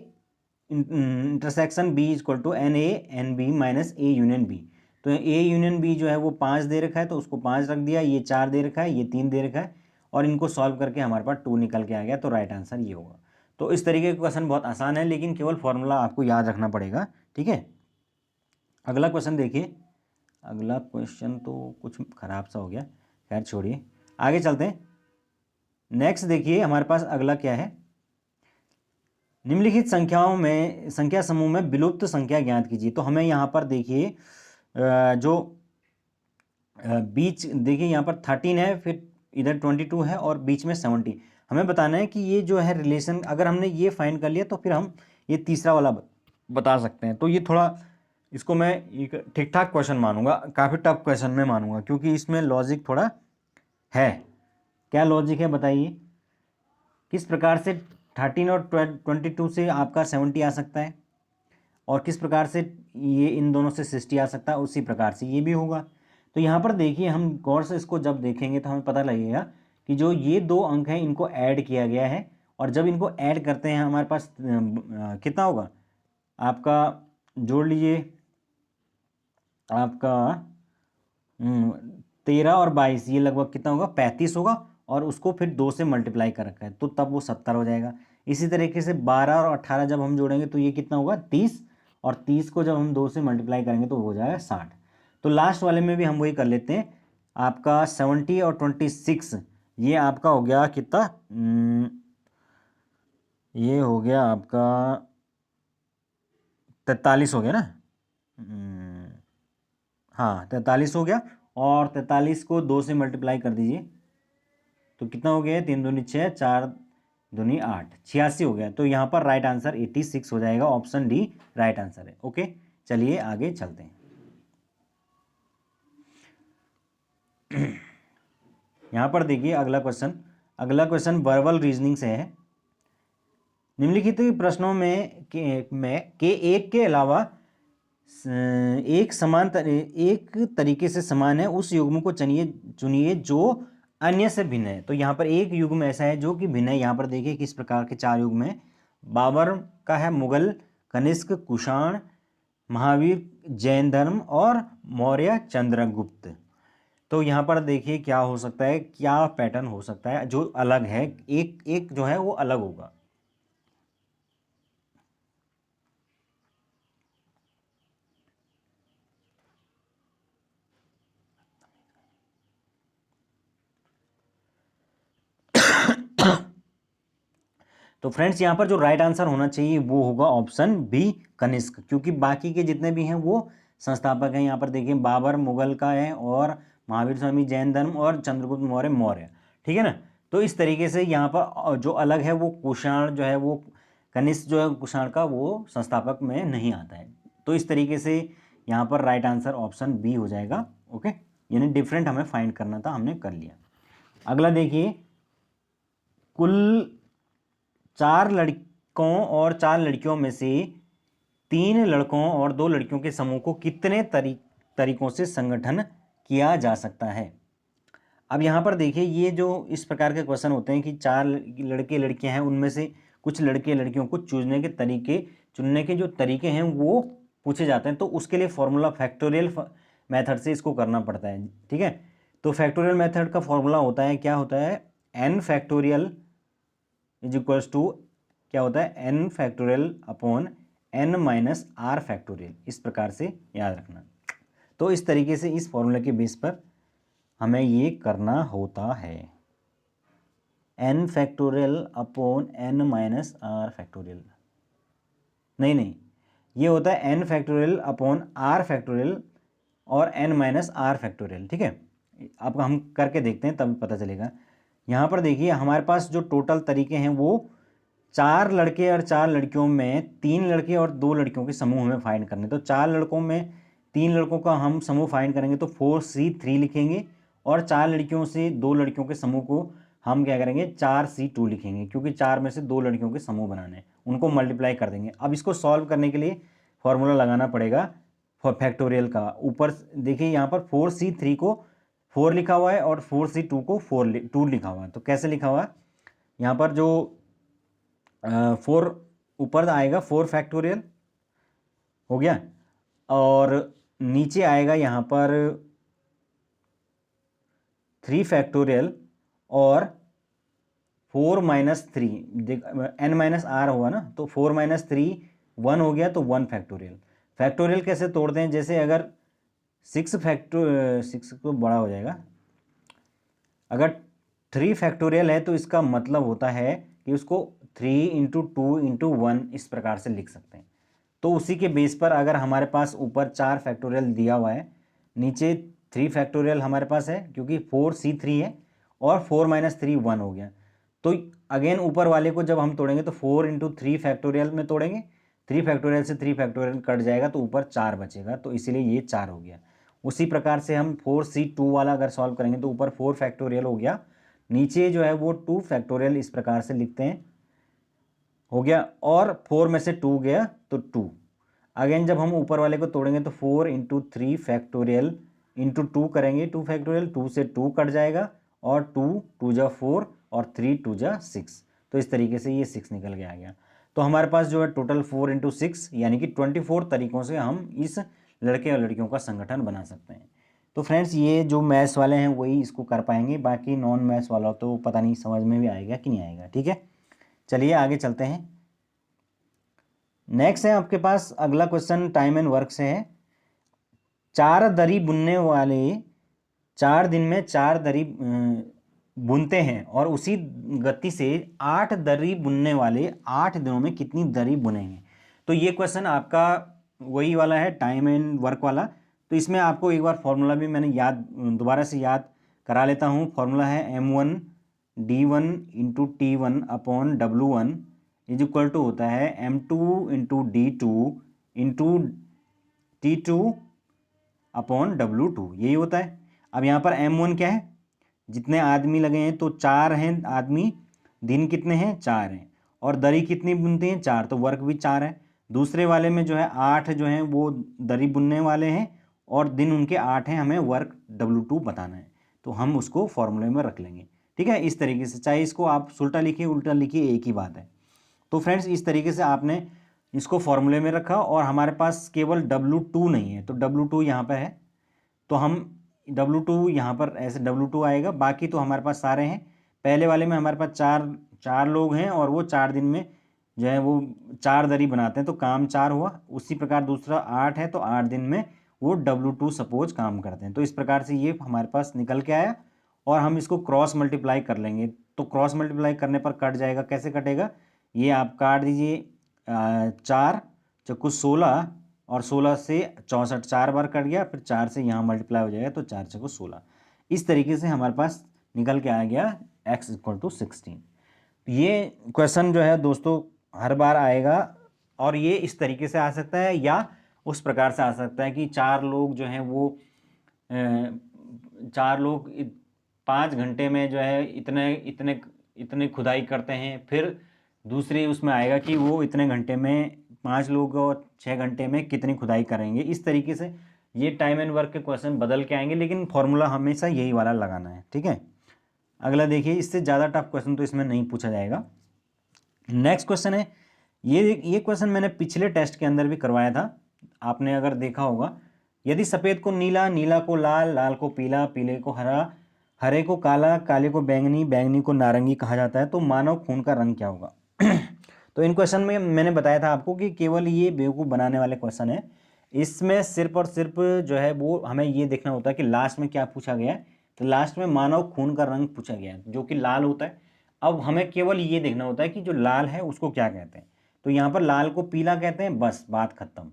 intersection B equal to NA NB minus A union B। तो A यूनियन B जो है वो 5 दे रखा है, तो उसको 5 रख दिया, ये 4 दे रखा है, ये 3 दे रखा है, और इनको सॉल्व करके हमारे पास 2 निकल के आ गया। तो राइट आंसर ये होगा। तो इस तरीके का क्वेश्चन बहुत आसान है, लेकिन केवल फॉर्मूला आपको याद रखना पड़ेगा, ठीक है। अगला क्वेश्चन देखिए। अगला क्वेश्चन तो कुछ खराब सा हो गया, खैर छोड़िए, आगे चलते हैं। नेक्स्ट देखिए हमारे पास अगला क्या है, निम्नलिखित संख्याओं में संख्या समूह में विलुप्त संख्या ज्ञात कीजिए। तो हमें यहाँ पर देखिए जो बीच देखिए यहाँ पर 13 है, फिर इधर 22 है और बीच में 70। हमें बताना है कि ये जो है रिलेशन, अगर हमने ये फाइंड कर लिया तो फिर हम ये तीसरा वाला बता सकते हैं। तो ये थोड़ा, इसको मैं ठीक ठाक क्वेश्चन मानूंगा, काफ़ी टफ क्वेश्चन में मानूंगा, क्योंकि इसमें लॉजिक थोड़ा है। क्या लॉजिक है बताइए, किस प्रकार से 13 और 22 से आपका 70 आ सकता है, और किस प्रकार से ये इन दोनों से 60 आ सकता है, उसी प्रकार से ये भी होगा। तो यहाँ पर देखिए, हम गौर से इसको जब देखेंगे तो हमें पता लगेगा कि जो ये दो अंक हैं इनको ऐड किया गया है, और जब इनको ऐड करते हैं हमारे पास कितना होगा आपका, जोड़ लीजिए आपका 13 और 22, ये लगभग कितना होगा 35 होगा, और उसको फिर 2 से मल्टीप्लाई कर रखा है तो तब वो 70 हो जाएगा। इसी तरीके से 12 और 18 जब हम जोड़ेंगे तो ये कितना होगा 30, और 30 को जब हम 2 से मल्टीप्लाई करेंगे तो हो जाएगा 60। तो लास्ट वाले में भी हम वही कर लेते हैं, आपका 70 और 26, ये आपका हो गया कितना, ये हो गया आपका 43 हो गया ना, हाँ 43 हो गया, और 43 को 2 से मल्टीप्लाई कर दीजिए तो कितना हो गया, 3 दूनी 6, 4 दूनी 8, 86 हो गया। तो यहाँ पर राइट आंसर 86 हो जाएगा, ऑप्शन डी राइट आंसर है। ओके, चलिए आगे चलते हैं। यहाँ पर देखिए अगला क्वेश्चन वर्बल रीजनिंग से है। निम्नलिखित प्रश्नों में के एक के अलावा एक तरीके से समान है उस युग्म को चुनिए जो अन्य से भिन्न है। तो यहाँ पर एक युग्म ऐसा है जो कि भिन्न है। यहाँ पर देखिए किस प्रकार के 4 युग्म है। बाबर का है मुगल, कनिष्क, कुषाण, महावीर जैन धर्म, और मौर्य चंद्रगुप्त। तो यहाँ पर देखिए क्या हो सकता है, क्या पैटर्न हो सकता है जो अलग है, एक एक जो है वो अलग होगा। तो फ्रेंड्स यहाँ पर जो राइट आंसर होना चाहिए वो होगा ऑप्शन बी कनिष्क, क्योंकि बाकी के जितने भी हैं वो संस्थापक हैं। यहाँ पर देखिए बाबर मुगल का है, और महावीर स्वामी जैन धर्म, और चंद्रगुप्त मौर्य मौर्य, ठीक है ना। तो इस तरीके से यहाँ पर जो अलग है वो कुषाण जो है वो, कनिष्क जो है कुषाण का, वो संस्थापक में नहीं आता है। तो इस तरीके से यहाँ पर राइट आंसर ऑप्शन बी हो जाएगा। ओके, यानी डिफरेंट हमें फाइंड करना था, हमने कर लिया। अगला देखिए, कुल 4 लड़कों और 4 लड़कियों में से 3 लड़कों और 2 लड़कियों के समूह को कितने तरीकों से संगठन किया जा सकता है। अब यहाँ पर देखिए, ये जो इस प्रकार के क्वेश्चन होते हैं कि 4 लड़के लड़कियां हैं, उनमें से कुछ लड़के लड़कियों को चुनने के जो तरीके हैं वो पूछे जाते हैं। तो उसके लिए फॉर्मूला फैक्टोरियल मेथड से इसको करना पड़ता है, ठीक है। तो फैक्टोरियल मेथड का फॉर्मूला होता है, क्या होता है, n factorial is equals to, क्या होता है, n factorial upon n minus r factorial, इस प्रकार से याद रखना। तो इस तरीके से इस फॉर्मूले के बेस पर हमें ये करना होता है, n factorial upon n minus r factorial, नहीं, ये होता है n factorial upon r factorial और n माइनस आर फैक्टोरियल, ठीक है। अब हम करके देखते हैं तब पता चलेगा। यहाँ पर देखिए हमारे पास जो टोटल तरीके हैं वो 4 लड़के और 4 लड़कियों में 3 लड़के और 2 लड़कियों के समूह हमें फाइंड करने। तो 4 लड़कों में 3 लड़कों का हम समूह फाइंड करेंगे तो 4C3 लिखेंगे, और 4 लड़कियों से 2 लड़कियों के समूह को हम क्या करेंगे 4C2 लिखेंगे, क्योंकि 4 में से 2 लड़कियों के समूह बनाने हैं, उनको मल्टीप्लाई कर देंगे। अब इसको सॉल्व करने के लिए फॉर्मूला लगाना पड़ेगा फैक्टोरियल का। ऊपर देखिए यहाँ पर 4C3 को 4 लिखा हुआ है और 4C2 को 2 लिखा हुआ है। तो कैसे लिखा हुआ है, यहाँ पर जो 4 ऊपर आएगा 4 फैक्टोरियल हो गया, और नीचे आएगा यहाँ पर 3 फैक्टोरियल और 4 माइनस 3, n माइनस आर हुआ ना, तो 4 माइनस 3 1 हो गया, तो 1 फैक्टोरियल। फैक्टोरियल कैसे तोड़ते हैं, जैसे अगर 6 को बड़ा हो जाएगा, अगर 3 फैक्टोरियल है तो इसका मतलब होता है कि उसको 3 इंटू 2 इंटू 1 इस प्रकार से लिख सकते हैं। तो उसी के बेस पर अगर हमारे पास ऊपर 4 फैक्टोरियल दिया हुआ है, नीचे 3 फैक्टोरियल हमारे पास है, क्योंकि 4C3 है, और 4 माइनस 3 1 हो गया। तो अगेन ऊपर वाले को जब हम तोड़ेंगे तो 4 इंटू 3 फैक्टोरियल में तोड़ेंगे, 3 फैक्टोरियल से 3 फैक्टोरियल कट जाएगा तो ऊपर 4 बचेगा, तो इसीलिए ये 4 हो गया। उसी प्रकार से हम 4C2 वाला अगर सॉल्व करेंगे तो ऊपर 4 फैक्टोरियल हो गया, नीचे जो है वो 2 फैक्टोरियल इस प्रकार से लिखते हैं, हो गया, और 4 में से 2 गया तो 2। अगेन जब हम ऊपर वाले को तोड़ेंगे तो 4 इंटू 3 फैक्टोरियल इंटू 2 करेंगे 2 फैक्टोरियल, 2 से 2 कट जाएगा और 2 2 जा 4 और 3 2 जा 6, तो इस तरीके से ये 6 निकल के आ गया। तो हमारे पास जो है टोटल 4 इंटू 6 यानी कि 24 तरीक़ों से हम इस लड़के और लड़कियों का संगठन बना सकते हैं। तो फ्रेंड्स ये जो मैथ्स वाले हैं वही इसको कर पाएंगे, बाकी नॉन मैथ्स वाला तो पता नहीं समझ में भी आएगा कि नहीं आएगा। ठीक है, चलिए आगे चलते हैं। नेक्स्ट है आपके पास अगला क्वेश्चन टाइम एंड वर्क से है। 4 दरी बुनने वाले 4 दिन में 4 दरी बुनते हैं और उसी गति से 8 दरी बुनने वाले 8 दिनों में कितनी दरी बुनेंगे। तो ये क्वेश्चन आपका वही वाला है, टाइम एंड वर्क वाला। तो इसमें आपको एक बार फॉर्मूला भी मैंने दोबारा से याद करा लेता हूँ। फॉर्मूला है M1 D1 into T1 upon W1 is equal to होता है M2 into D2 into T2 upon W2, यही होता है। अब यहाँ पर M1 क्या है, जितने आदमी लगे हैं तो 4 हैं आदमी, दिन कितने हैं 4 हैं, और दरी कितनी बुनती हैं 4, तो वर्क भी 4 है। दूसरे वाले में जो है 8 जो हैं वो दरी बुनने वाले हैं और दिन उनके 8 हैं, हमें वर्क W2 बताना है, तो हम उसको फॉर्मूले में रख लेंगे। ठीक है, इस तरीके से, चाहे इसको आप उल्टा लिखिए उल्टा लिखिए एक ही बात है। तो फ्रेंड्स इस तरीके से आपने इसको फॉर्मूले में रखा और हमारे पास केवल W2 नहीं है, तो W2 यहाँ पर है, तो हम W2 यहाँ पर ऐसे W2 आएगा, बाकी तो हमारे पास सारे हैं। पहले वाले में हमारे पास चार लोग हैं और वो 4 दिन में जो है वो 4 दरी बनाते हैं, तो काम 4 हुआ। उसी प्रकार दूसरा 8 है, तो 8 दिन में वो W2 सपोज काम करते हैं। तो इस प्रकार से ये हमारे पास निकल के आया और हम इसको क्रॉस मल्टीप्लाई कर लेंगे, तो क्रॉस मल्टीप्लाई करने पर कट जाएगा। कैसे कटेगा, ये आप काट दीजिए, 4 चौको 16 और 16 से 64 4 बार कट गया, फिर 4 से यहाँ मल्टीप्लाई हो जाएगा, तो 4 चौको 16। इस तरीके से हमारे पास निकल के आ गया x इक्वल टू 16। ये क्वेश्चन जो है दोस्तों हर बार आएगा और ये इस तरीके से आ सकता है या उस प्रकार से आ सकता है कि 4 लोग जो हैं वो 4 लोग 5 घंटे में जो है इतने इतने इतने खुदाई करते हैं। फिर दूसरी उसमें आएगा कि वो इतने घंटे में 5 लोग और 6 घंटे में कितनी खुदाई करेंगे। इस तरीके से ये टाइम एंड वर्क के क्वेश्चन बदल के आएंगे, लेकिन फॉर्मूला हमेशा यही वाला लगाना है। ठीक है, अगला देखिए, इससे ज़्यादा टफ क्वेश्चन तो इसमें नहीं पूछा जाएगा। नेक्स्ट क्वेश्चन है, ये क्वेश्चन मैंने पिछले टेस्ट के अंदर भी करवाया था, आपने अगर देखा होगा। यदि सफ़ेद को नीला, नीला को लाल, लाल को पीला, पीले को हरा, हरे को काला, काले को बैंगनी, बैंगनी को नारंगी कहा जाता है, तो मानव खून का रंग क्या होगा। तो इन क्वेश्चन में मैंने बताया था आपको कि केवल ये बेवकूफ़ बनाने वाले क्वेश्चन है। इसमें सिर्फ और सिर्फ जो है वो हमें ये देखना होता है कि लास्ट में क्या पूछा गया है। तो लास्ट में मानव खून का रंग पूछा गया है जो कि लाल होता है। अब हमें केवल ये देखना होता है कि जो लाल है उसको क्या कहते हैं। तो यहाँ पर लाल को पीला कहते हैं, बस बात खत्म,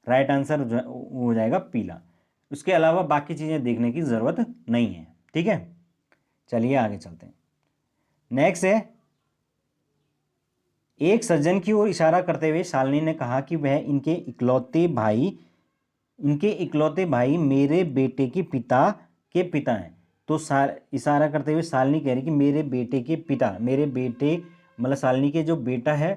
राइट आंसर हो जाएगा पीला। उसके अलावा बाकी चीज़ें देखने की ज़रूरत नहीं है। ठीक है, चलिए आगे चलते हैं। नेक्स्ट है, एक सज्जन की ओर इशारा करते हुए शालिनी ने कहा कि वह इनके इकलौते भाई मेरे बेटे के पिता हैं। तो इशारा करते हुए शालिनी कह रही कि मेरे बेटे के पिता, मेरे बेटे मतलब शालिनी के जो बेटा है,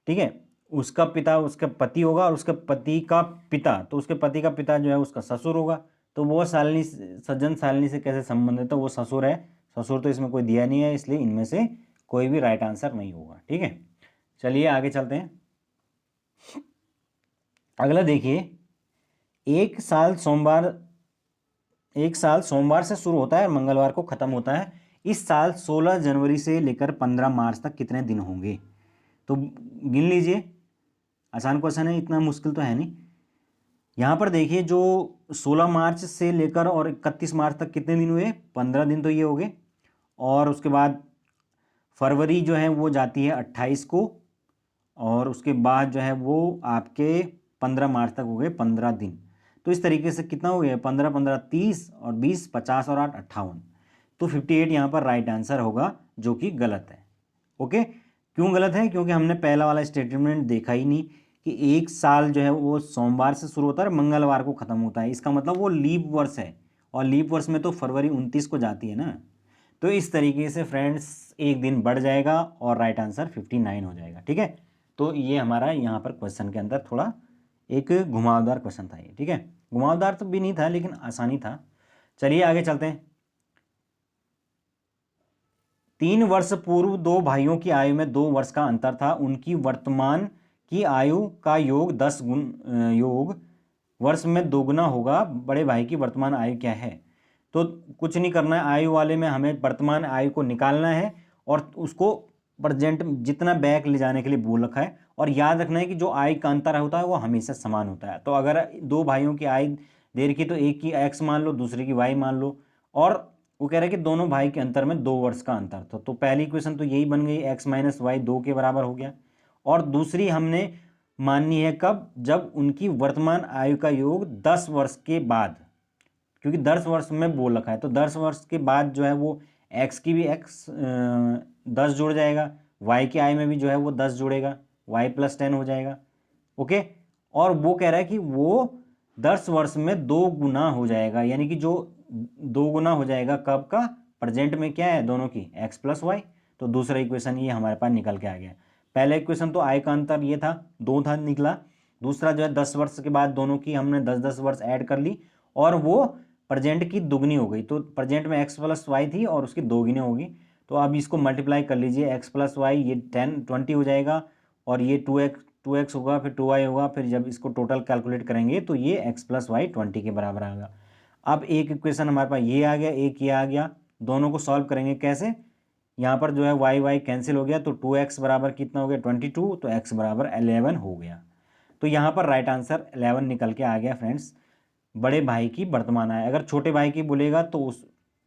ठीक है, उसका पिता उसका पति होगा और उसके पति का पिता, तो उसके पति का पिता जो है उसका ससुर होगा। तो वो सज्जन शालिनी से कैसे संबंधित है, तो वो ससुर है। ससुर तो इसमें कोई दिया नहीं है, इसलिए इनमें से कोई भी राइट आंसर नहीं होगा। ठीक है, चलिए आगे चलते हैं। अगला देखिए, एक साल सोमवार से शुरू होता है और मंगलवार को खत्म होता है। इस साल 16 जनवरी से लेकर 15 मार्च तक कितने दिन होंगे। तो गिन लीजिए, आसान क्वेश्चन है, इतना मुश्किल तो है नहीं। यहाँ पर देखिए, जो 16 मार्च से लेकर और 31 मार्च तक कितने दिन हुए, 15 दिन तो ये हो गए। और उसके बाद फरवरी जो है वो जाती है 28 को, और उसके बाद जो है वो आपके 15 मार्च तक हो गए 15 दिन। तो इस तरीके से कितना हो गया, 15 15 30 और 20 50 और 8 58, तो 58 यहाँ पर राइट आंसर होगा, जो कि गलत है। ओके, क्यों गलत है, क्योंकि हमने पहला वाला स्टेटमेंट देखा ही नहीं कि एक साल जो है वो सोमवार से शुरू होता है और मंगलवार को ख़त्म होता है। इसका मतलब वो लीप वर्ष है, और लीप वर्ष में तो फरवरी 29 को जाती है ना। तो इस तरीके से फ्रेंड्स एक दिन बढ़ जाएगा और राइट आंसर 59 हो जाएगा। ठीक है, तो ये हमारा यहाँ पर क्वेश्चन के अंदर थोड़ा एक घुमावदार क्वेश्चन था ये। ठीक है, घुमावदार तो भी नहीं था लेकिन आसानी था। चलिए आगे चलते हैं। 3 वर्ष पूर्व दो भाइयों की आयु में 2 वर्ष का अंतर था। उनकी वर्तमान की आयु का योग 10 योग वर्ष में दोगुना होगा। बड़े भाई की वर्तमान आयु क्या है? तो कुछ नहीं करना है, आयु वाले में हमें वर्तमान आयु को निकालना है और उसको प्रेजेंट जितना बैक ले जाने के लिए बोल रखा है। और याद रखना है कि जो आयु का अंतर होता है वो हमेशा समान होता है। तो अगर दो भाइयों की आयु दे रखी तो एक की x मान लो, दूसरे की y मान लो। और वो कह रहा है कि दोनों भाई के अंतर में 2 वर्ष का अंतर था। तो पहली इक्वेशन तो यही बन गई, x माइनस वाई 2 के बराबर हो गया। और दूसरी हमने माननी है कब? जब उनकी वर्तमान आयु का योग 10 वर्ष के बाद, क्योंकि 10 वर्ष में बोल रखा है तो 10 वर्ष के बाद जो है वो x की भी x 10 जुड़ जाएगा, y की आयु में भी जो है वो 10 जुड़ेगा, y प्लस 10 हो जाएगा। ओके। और वो कह रहा है कि वो 10 वर्ष में 2 गुना हो जाएगा, यानी कि जो 2 गुना हो जाएगा कब का? प्रेजेंट में क्या है दोनों की? x plus y. तो दूसरा इक्वेशन ये हमारे पास निकल के आ गया। पहला इक्वेशन तो आय का अंतर ये था 2 था निकला। दूसरा जो है 10 वर्ष के बाद दोनों की हमने 10-10 वर्ष ऐड कर ली और वो प्रेजेंट की दुगनी हो गई। तो प्रेजेंट में x प्लस वाई थी और उसकी दोगुनी होगी। तो अब इसको मल्टीप्लाई कर लीजिए, x प्लस वाई ये 20 हो जाएगा और ये 2x होगा, फिर 2y होगा। फिर जब इसको टोटल कैलकुलेट करेंगे तो ये x प्लस वाई 20 के बराबर आएगा। अब एक इक्वेशन हमारे पास ये आ गया, एक ये आ गया। दोनों को सॉल्व करेंगे कैसे? यहाँ पर जो है y कैंसिल हो गया तो 2x बराबर कितना हो गया? 22। तो x बराबर 11 हो गया। तो यहाँ पर राइट आंसर 11 निकल के आ गया फ्रेंड्स। बड़े भाई की वर्तमान आय, अगर छोटे भाई की बोलेगा तो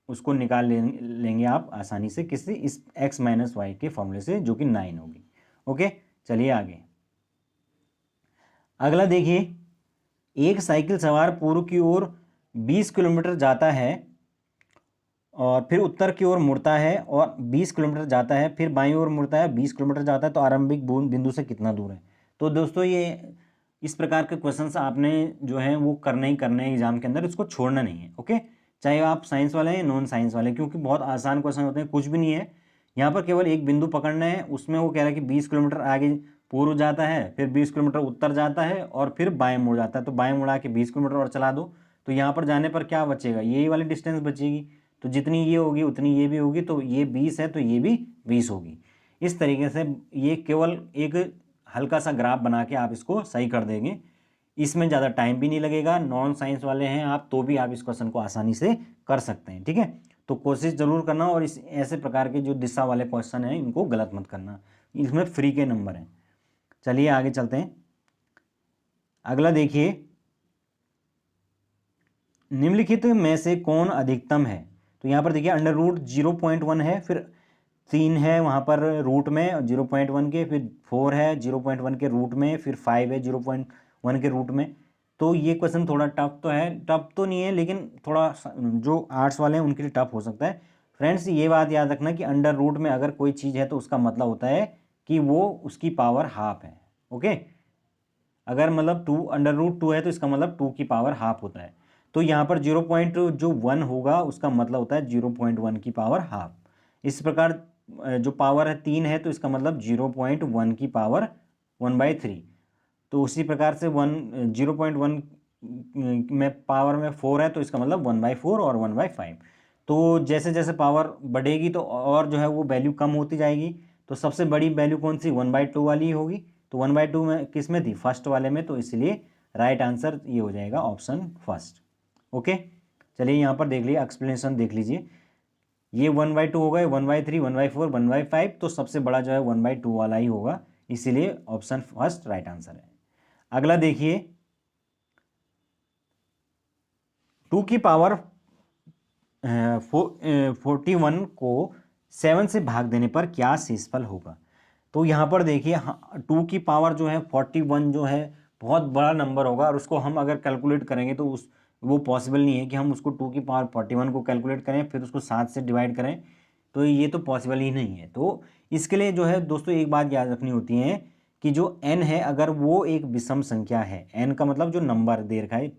उसको निकाल लेंगे आप आसानी से किसी इस x माइनस वाई के फॉर्मूले से, जो कि 9 होगी। ओके, चलिए आगे। अगला देखिए, एक साइकिल सवार पूर्व की ओर 20 किलोमीटर जाता है और फिर उत्तर की ओर मुड़ता है और 20 किलोमीटर जाता है, फिर बाईं ओर मुड़ता है 20 किलोमीटर जाता है, तो आरंभिक बिंदु से कितना दूर है? तो दोस्तों ये इस प्रकार के क्वेश्चंस आपने जो है वो करने ही करने हैं एग्जाम के अंदर, इसको छोड़ना नहीं है। ओके, चाहे आप साइंस वाले हैं नॉन साइंस वाले, क्योंकि बहुत आसान क्वेश्चन होते हैं, कुछ भी नहीं है। यहाँ पर केवल एक बिंदु पकड़ना है, उसमें वो कह रहा है कि 20 किलोमीटर आगे पूर्व जाता है, फिर 20 किलोमीटर उत्तर जाता है और फिर बाएं मुड़ जाता है। तो बाएं मुड़ा के 20 किलोमीटर और चला दो, तो यहाँ पर जाने पर क्या बचेगा? यही वाली डिस्टेंस बचेगी। तो जितनी ये होगी उतनी ये भी होगी, तो ये 20 है तो ये भी 20 होगी। इस तरीके से ये केवल एक हल्का सा ग्राफ बना के आप इसको सही कर देंगे। इसमें ज़्यादा टाइम भी नहीं लगेगा। नॉन साइंस वाले हैं आप तो भी आप इस क्वेश्चन को आसानी से कर सकते हैं। ठीक है, तो कोशिश ज़रूर करना और इस ऐसे प्रकार के जो दिशा वाले क्वेश्चन हैं इनको गलत मत करना, इसमें फ्री के नंबर हैं। चलिए आगे चलते हैं। अगला देखिए, निम्नलिखित में से कौन अधिकतम है? तो यहाँ पर देखिए अंडर रूट 0.1 है, फिर 3 है वहाँ पर रूट में 0.1 के, फिर 4 है 0.1 के रूट में, फिर 5 है 0.1 के रूट में। तो ये क्वेश्चन थोड़ा टफ तो है, टफ तो नहीं है लेकिन थोड़ा जो आर्ट्स वाले हैं उनके लिए टफ हो सकता है। फ्रेंड्स ये बात याद रखना कि अंडर रूट में अगर कोई चीज़ है तो उसका मतलब होता है कि वो उसकी पावर हाफ है। ओके, अगर मतलब 2 अंडर रूट 2 है तो इसका मतलब 2 की पावर हाफ होता है। तो यहाँ पर 0.1 होगा उसका मतलब होता है 0.1 की पावर हाफ। इस प्रकार जो पावर है 3 है तो इसका मतलब 0.1 की पावर 1/3। तो उसी प्रकार से 0.1 में पावर में 4 है तो इसका मतलब 1/4 और 1/5। तो जैसे जैसे पावर बढ़ेगी तो और जो है वो वैल्यू कम होती जाएगी। तो सबसे बड़ी वैल्यू कौन सी? 1/2 वाली ही होगी। तो 1/2 में किस में थी? फर्स्ट वाले में। तो इसलिए राइट आंसर ये हो जाएगा ऑप्शन फर्स्ट। ओके, चलिए यहाँ पर देख लीजिए, एक्सप्लेनेशन देख लीजिए। ये 1/2 हो गए, 1/3, 1/4, 1/5। तो सबसे बड़ा जो है 1/2 वाला ही होगा, इसीलिए ऑप्शन फर्स्ट राइट आंसर है। अगला देखिए, 2 की पावर 41 को 7 से भाग देने पर क्या शेषफल होगा? तो यहाँ पर देखिए 2 की पावर जो है 41 जो है बहुत बड़ा नंबर होगा और उसको हम अगर कैलकुलेट करेंगे तो वो पॉसिबल नहीं है कि हम उसको 2 की पावर 41 को कैलकुलेट करें फिर उसको 7 से डिवाइड करें। तो ये तो पॉसिबल ही नहीं है। तो इसके लिए जो है दोस्तों एक बात याद रखनी होती है कि जो n है अगर वो एक विषम संख्या है, n का मतलब जो नंबर दे रखा है,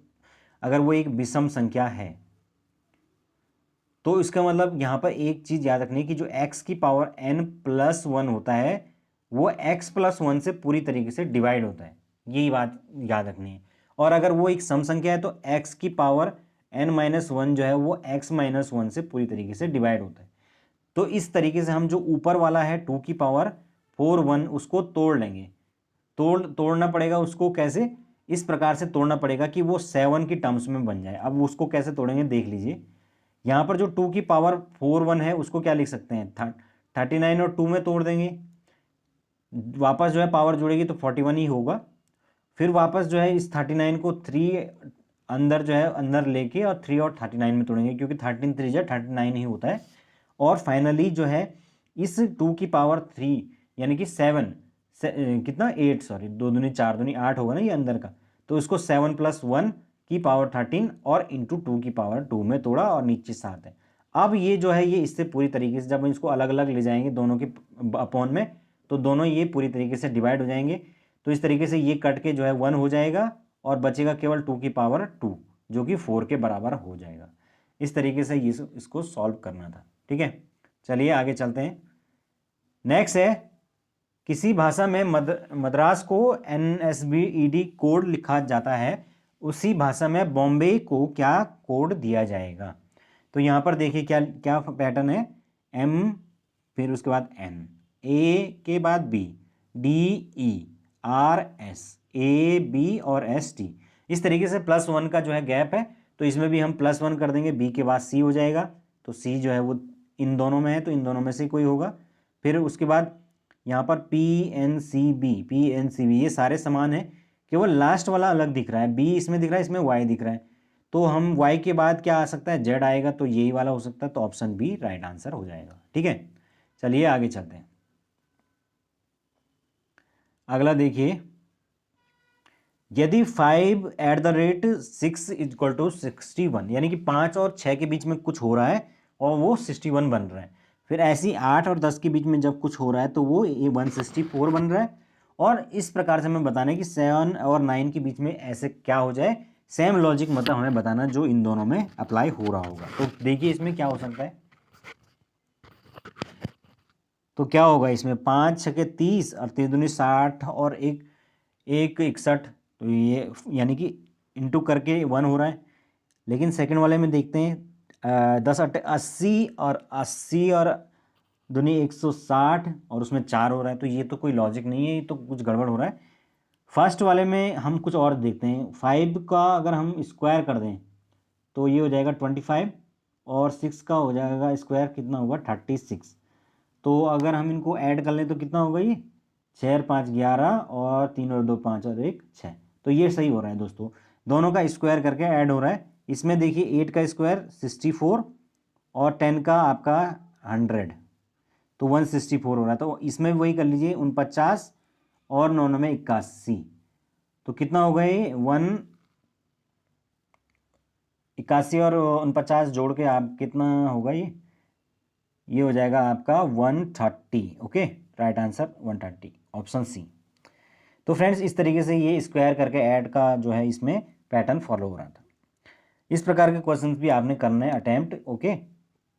अगर वो एक विषम संख्या है तो इसका मतलब यहाँ पर एक चीज़ याद रखनी है कि जो x की पावर n+1 होता है वो x+1 से पूरी तरीके से डिवाइड होता है। यही बात याद रखनी है। और अगर वो एक सम संख्या है तो x की पावर n-1 जो है वो x-1 से पूरी तरीके से डिवाइड होता है। तो इस तरीके से हम जो ऊपर वाला है 2 की पावर 4 1 उसको तोड़ लेंगे। तोड़ना पड़ेगा उसको कैसे, इस प्रकार से तोड़ना पड़ेगा कि वो 7 की टर्म्स में बन जाए। अब उसको कैसे तोड़ेंगे देख लीजिए। यहाँ पर जो 2 की पावर 4 1 है उसको क्या लिख सकते हैं, 39 और 2 में तोड़ देंगे, वापस जो है पावर जुड़ेगी तो 41 ही होगा। फिर वापस जो है इस 39 को 3 अंदर जो है अंदर लेके और 3 और 39 में तोड़ेंगे, क्योंकि 13 3 जा 39 ही होता है। और फाइनली जो है इस 2 की पावर 3 यानी कि 7 कितना 8 सॉरी 2 दूनी 4 दूनी 8 होगा ना ये अंदर का, तो इसको 7 + 1 की पावर 13 और इंटू 2 की पावर 2 में तोड़ा और नीचे 7 है। अब ये जो है ये इससे पूरी तरीके से जब हम इसको अलग अलग ले जाएंगे दोनों के अपॉन में, तो दोनों ये पूरी तरीके से डिवाइड हो जाएंगे। तो इस तरीके से ये कट के जो है 1 हो जाएगा और बचेगा केवल 2 की पावर 2 जो कि 4 के बराबर हो जाएगा। इस तरीके से ये इसको सॉल्व करना था। ठीक है, चलिए आगे चलते हैं। नेक्स्ट है, किसी भाषा में मद्रास को NSBED कोड लिखा जाता है, उसी भाषा में बॉम्बे को क्या कोड दिया जाएगा। तो यहाँ पर देखिए क्या क्या पैटर्न है, M फिर उसके बाद N, A के बाद B, D E, R S, A B और S T। इस तरीके से +1 का जो है गैप है, तो इसमें भी हम +1 कर देंगे, B के बाद C हो जाएगा, तो C जो है वो इन दोनों में है तो इन दोनों में से कोई होगा। फिर उसके बाद यहाँ पर PNCB ये सारे समान है, केवल लास्ट वाला अलग दिख रहा है, B इसमें दिख रहा है, इसमें Y दिख रहा है, तो हम Y के बाद क्या आ सकता है, Z आएगा, तो यही वाला हो सकता है, तो ऑप्शन बी राइट आंसर हो जाएगा। ठीक है, चलिए आगे चलते हैं। अगला देखिए, यदि 5 @ 6 = 61 यानी कि 5 और 6 के बीच में कुछ हो रहा है और वो 61 बन रहा है, फिर ऐसी 8 और 10 के बीच में जब कुछ हो रहा है तो वो 164 बन रहा है। और इस प्रकार से हमें बताना है कि 7 और 9 के बीच में ऐसे क्या हो जाए, सेम लॉजिक मतलब हमें बताना जो इन दोनों में अप्लाई हो रहा होगा। तो देखिए इसमें क्या हो सकता है, तो क्या होगा इसमें 5 छके 30 और 3 दूनी 60 और एक 61, तो ये यानी कि इंटू करके 1 हो रहा है। लेकिन सेकंड वाले में देखते हैं 10 × 8 = 80 और 80 और दूनी 160 और उसमें 4 हो रहा है, तो ये तो कोई लॉजिक नहीं है, ये तो कुछ गड़बड़ हो रहा है। फर्स्ट वाले में हम कुछ और देखते हैं, 5 का अगर हम स्क्वायर कर दें तो ये हो जाएगा 25 और 6 का हो जाएगा स्क्वायर, कितना होगा 36। तो अगर हम इनको ऐड कर लें तो कितना होगा, ये 6 और 5 11 और 3 और 2 5 और 1 6, तो ये सही हो रहा है दोस्तों, दोनों का स्क्वायर करके ऐड हो रहा है। इसमें देखिए 8 का स्क्वायर 64 और 10 का आपका 100, तो 164 हो रहा है, तो इसमें वही कर लीजिए 49 और 9 में 81, तो कितना होगा ये 81 और 49 जोड़ के आप कितना होगा, ये हो जाएगा आपका 130। Okay, right answer 130 option c. तो फ्रेंड्स इस तरीके से ये स्क्वायर करके ऐड का जो है इसमें पैटर्न फॉलो हो रहा था। इस प्रकार के क्वेश्चंस भी आपने करने अटेम्प्ट, ओके,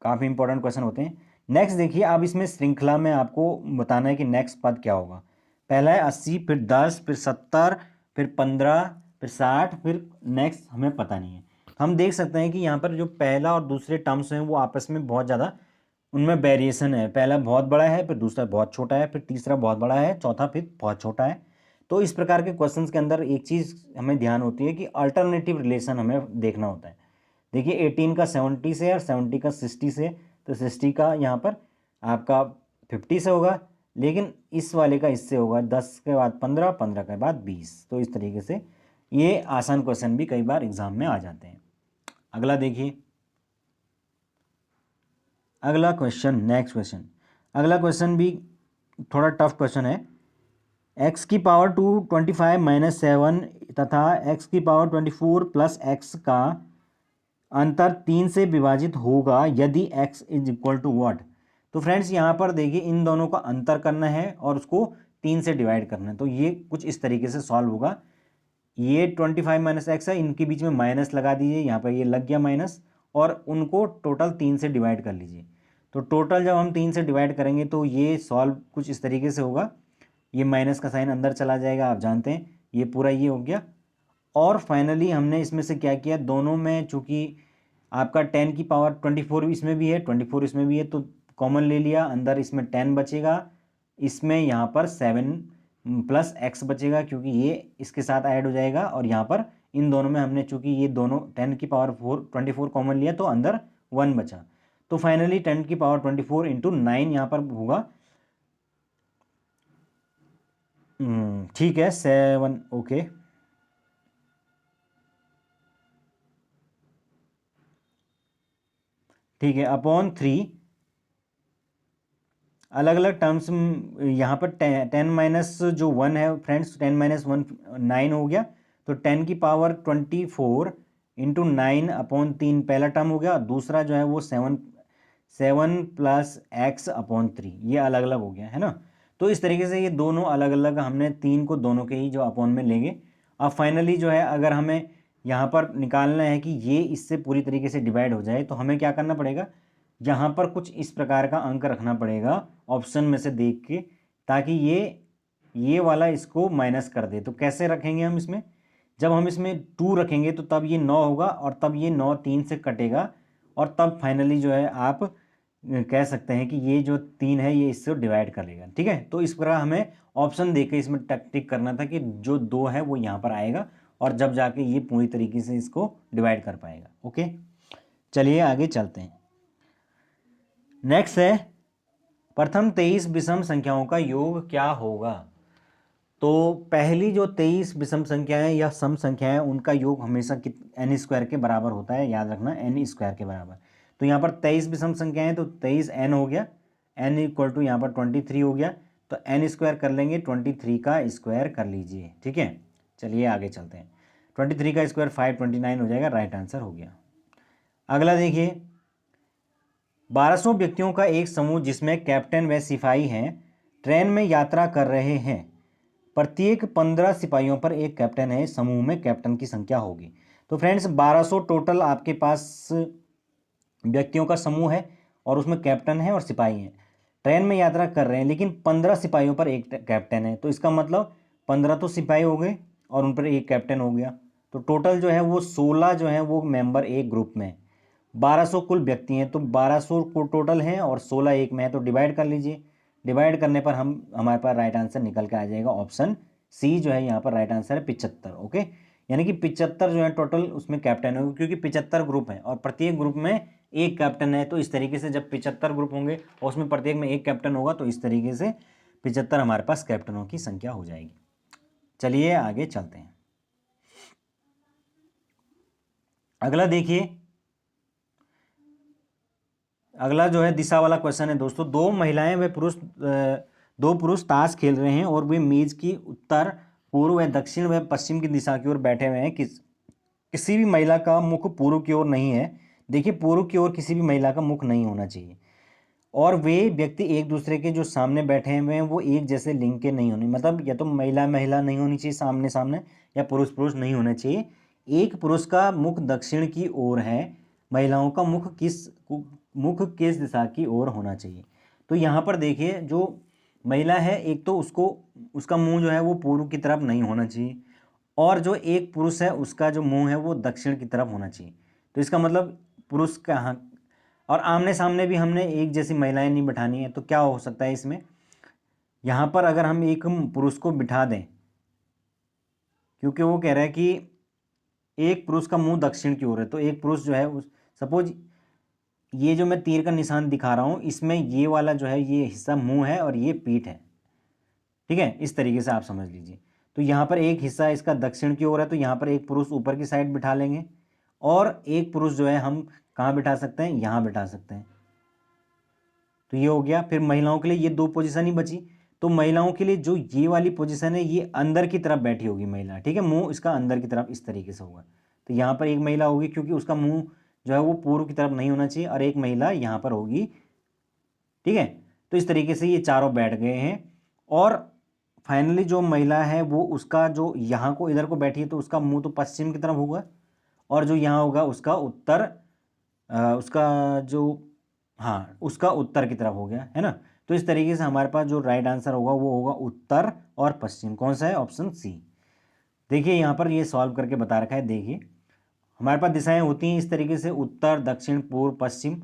काफ़ी इंपॉर्टेंट क्वेश्चन होते हैं। नेक्स्ट देखिए, अब इसमें श्रृंखला में आपको बताना है कि नेक्स्ट पद क्या होगा। पहला है 80, फिर 10, फिर 70, फिर 15, फिर 60, फिर नेक्स्ट हमें पता नहीं है। हम देख सकते हैं कि यहाँ पर जो पहला और दूसरे टर्म्स हैं वो आपस में बहुत ज़्यादा उनमें वेरिएशन है, पहला बहुत बड़ा है, फिर दूसरा बहुत छोटा है, फिर तीसरा बहुत बड़ा है, चौथा फिर बहुत छोटा है। तो इस प्रकार के क्वेश्चंस के अंदर एक चीज़ हमें ध्यान होती है कि अल्टरनेटिव रिलेशन हमें देखना होता है। देखिए 18 का 70 से और 70 का 60 से, तो 60 का यहाँ पर आपका 50 से होगा, लेकिन इस वाले का इससे होगा, 10 के बाद 15, 15 के बाद 20। तो इस तरीके से ये आसान क्वेश्चन भी कई बार एग्जाम में आ जाते हैं। अगला देखिए, अगला क्वेश्चन, नेक्स्ट क्वेश्चन, अगला क्वेश्चन भी थोड़ा टफ क्वेश्चन है। x की पावर 25 - 7 तथा x की पावर 24 + x का अंतर 3 से विभाजित होगा यदि x = व्हाट। तो फ्रेंड्स यहाँ पर देखिए इन दोनों का अंतर करना है और उसको 3 से डिवाइड करना है, तो ये कुछ इस तरीके से सॉल्व होगा। ये 25 - x है, इनके बीच में माइनस लगा दीजिए, यहाँ पर ये लग गया माइनस, और उनको टोटल 3 से डिवाइड कर लीजिए। तो टोटल जब हम 3 से डिवाइड करेंगे तो ये सॉल्व कुछ इस तरीके से होगा, ये माइनस का साइन अंदर चला जाएगा, आप जानते हैं, ये पूरा ये हो गया, और फाइनली हमने इसमें से क्या किया, दोनों में चूंकि आपका 10 की पावर 24 इसमें भी है, 24 इसमें भी है, तो कॉमन ले लिया, अंदर इसमें 10 बचेगा, इसमें यहाँ पर 7 प्लस एक्स बचेगा क्योंकि ये इसके साथ ऐड हो जाएगा, और यहाँ पर इन दोनों में हमने चूंकि ये दोनों 10 की पावर 24 कॉमन लिया तो अंदर 1 बचा। तो फाइनली 10 की पावर 24 इंटू 9 यहाँ पर होगा, ठीक है 7, ओके ठीक है, अपॉन 3, अलग अलग टर्म्स यहाँ पर 10 माइनस जो 1 है फ्रेंड्स, 10 माइनस 1 9 हो गया, तो 10 की पावर 24 इंटू 9 अपॉन 3 पहला टर्म हो गया, दूसरा जो है वो 7 प्लस एक्स अपॉन 3, ये अलग अलग हो गया है ना। तो इस तरीके से ये दोनों अलग अलग हमने 3 को दोनों के ही जो अपॉन में लेंगे। अब फाइनली जो है अगर हमें यहाँ पर निकालना है कि ये इससे पूरी तरीके से डिवाइड हो जाए, तो हमें क्या करना पड़ेगा, यहाँ पर कुछ इस प्रकार का अंक रखना पड़ेगा ऑप्शन में से देख के, ताकि ये वाला इसको माइनस कर दे। तो कैसे रखेंगे हम इसमें, जब हम इसमें 2 रखेंगे तो तब ये 9 होगा, और तब ये 9 3 से कटेगा, और तब फाइनली जो है आप कह सकते हैं कि ये जो 3 है ये इससे डिवाइड कर लेगा। ठीक है, तो इस प्रकार हमें ऑप्शन देके इसमें टिक करना था कि जो 2 है वो यहाँ पर आएगा, और जब जाके ये पूरी तरीके से इसको डिवाइड कर पाएगा। ओके, चलिए आगे चलते हैं। नेक्स्ट है प्रथम 23 विषम संख्याओं का योग क्या होगा। तो पहली जो 23 विषम संख्याएं या सम संख्याएं उनका योग हमेशा एन स्क्वायर के बराबर होता है, याद रखना एन स्क्वायर के बराबर। तो यहाँ पर 23 विषम संख्याएं तो 23 एन हो गया, एन इक्वल टू यहाँ पर 23 हो गया, तो एन स्क्वायर कर लेंगे, 23 का स्क्वायर कर लीजिए। ठीक है, चलिए आगे चलते हैं। 23 का स्क्वायर 529 हो जाएगा, राइट आंसर हो गया। अगला देखिए, 1200 व्यक्तियों का एक समूह जिसमें कैप्टन व सिपाही हैं ट्रेन में यात्रा कर रहे हैं। प्रत्येक 15 सिपाहियों पर एक कैप्टन है, समूह में कैप्टन की संख्या होगी। तो फ्रेंड्स 1200 टोटल आपके पास व्यक्तियों का समूह है, और उसमें कैप्टन है और सिपाही हैं, ट्रेन में यात्रा कर रहे हैं, लेकिन 15 सिपाहियों पर एक कैप्टन है। तो इसका मतलब 15 तो सिपाही हो गए और उन पर एक कैप्टन हो गया, तो टोटल जो है वो 16 जो है वो मेंबर एक ग्रुप में। 1200 कुल व्यक्ति हैं, तो 1200 को टोटल हैं और 16 एक में है, तो डिवाइड कर लीजिए। डिवाइड करने पर हमारे पास राइट आंसर निकल के आ जाएगा, ऑप्शन सी जो है यहाँ पर राइट आंसर है 75। ओके, यानी कि 75 जो है टोटल उसमें कैप्टन होंगे, क्योंकि 75 ग्रुप हैं और प्रत्येक ग्रुप में एक कैप्टन है। तो इस तरीके से जब 75 ग्रुप होंगे और उसमें प्रत्येक में एक कैप्टन होगा, तो इस तरीके से 75 हमारे पास कैप्टनों की संख्या हो जाएगी। चलिए आगे चलते हैं। अगला देखिए, अगला जो है दिशा वाला क्वेश्चन है दोस्तों। दो पुरुष ताश खेल रहे हैं और वे मेज की उत्तर पूर्व व दक्षिण व पश्चिम की दिशा की ओर बैठे हुए हैं। किसी भी महिला का मुख पूर्व की ओर नहीं है। देखिए, पूर्व की ओर किसी भी महिला का मुख नहीं होना चाहिए, और वे व्यक्ति एक दूसरे के जो सामने बैठे हुए हैं वो एक जैसे लिंग के नहीं होने, मतलब या तो महिला महिला नहीं होनी चाहिए सामने सामने, या पुरुष पुरुष नहीं होने चाहिए। एक पुरुष का मुख दक्षिण की ओर है, महिलाओं का मुख किस दिशा की ओर होना चाहिए। तो यहाँ पर देखिए, जो महिला है एक तो उसका मुंह जो है वो पूर्व की तरफ नहीं होना चाहिए, और जो एक पुरुष है उसका जो मुंह है वो दक्षिण की तरफ होना चाहिए। तो इसका मतलब पुरुष कहाँ, और आमने सामने भी हमने एक जैसी महिलाएं नहीं बिठानी है। तो क्या हो सकता है इसमें, यहाँ पर अगर हम एक पुरुष को बिठा दें, क्योंकि वो कह रहा है कि एक पुरुष का मुंह दक्षिण की ओर है, तो एक पुरुष जो है सपोज ये जो मैं तीर का निशान दिखा रहा हूँ, इसमें ये वाला जो है ये हिस्सा मुंह है और ये पीठ है। ठीक है, इस तरीके से आप समझ लीजिए। तो यहाँ पर एक हिस्सा इसका दक्षिण की ओर है, तो यहाँ पर एक पुरुष ऊपर की साइड बिठा लेंगे, और एक पुरुष जो है हम कहाँ बिठा सकते हैं, यहाँ बिठा सकते हैं। तो ये हो गया। फिर महिलाओं के लिए ये 2 पोजीशन ही बची। तो महिलाओं के लिए जो ये वाली पोजीशन है ये अंदर की तरफ बैठी होगी महिला। ठीक है, मुंह इसका अंदर की तरफ इस तरीके से होगा। तो यहाँ पर एक महिला होगी, क्योंकि उसका मुंह जो है वो पूर्व की तरफ नहीं होना चाहिए, और एक महिला यहाँ पर होगी। ठीक है, तो इस तरीके से ये चारों बैठ गए हैं, और फाइनली जो महिला है वो उसका जो यहाँ को इधर को बैठी है, तो उसका मुंह तो पश्चिम की तरफ होगा, और जो यहाँ होगा उसका उत्तर उसका जो हाँ उसका उत्तर की तरफ हो गया है ना। तो इस तरीके से हमारे पास जो राइट आंसर होगा वो होगा उत्तर और पश्चिम। कौन सा है, ऑप्शन सी। देखिए यहाँ पर ये सॉल्व करके बता रखा है। देखिए हमारे पास दिशाएं होती हैं इस तरीके से, उत्तर, दक्षिण, पूर्व, पश्चिम।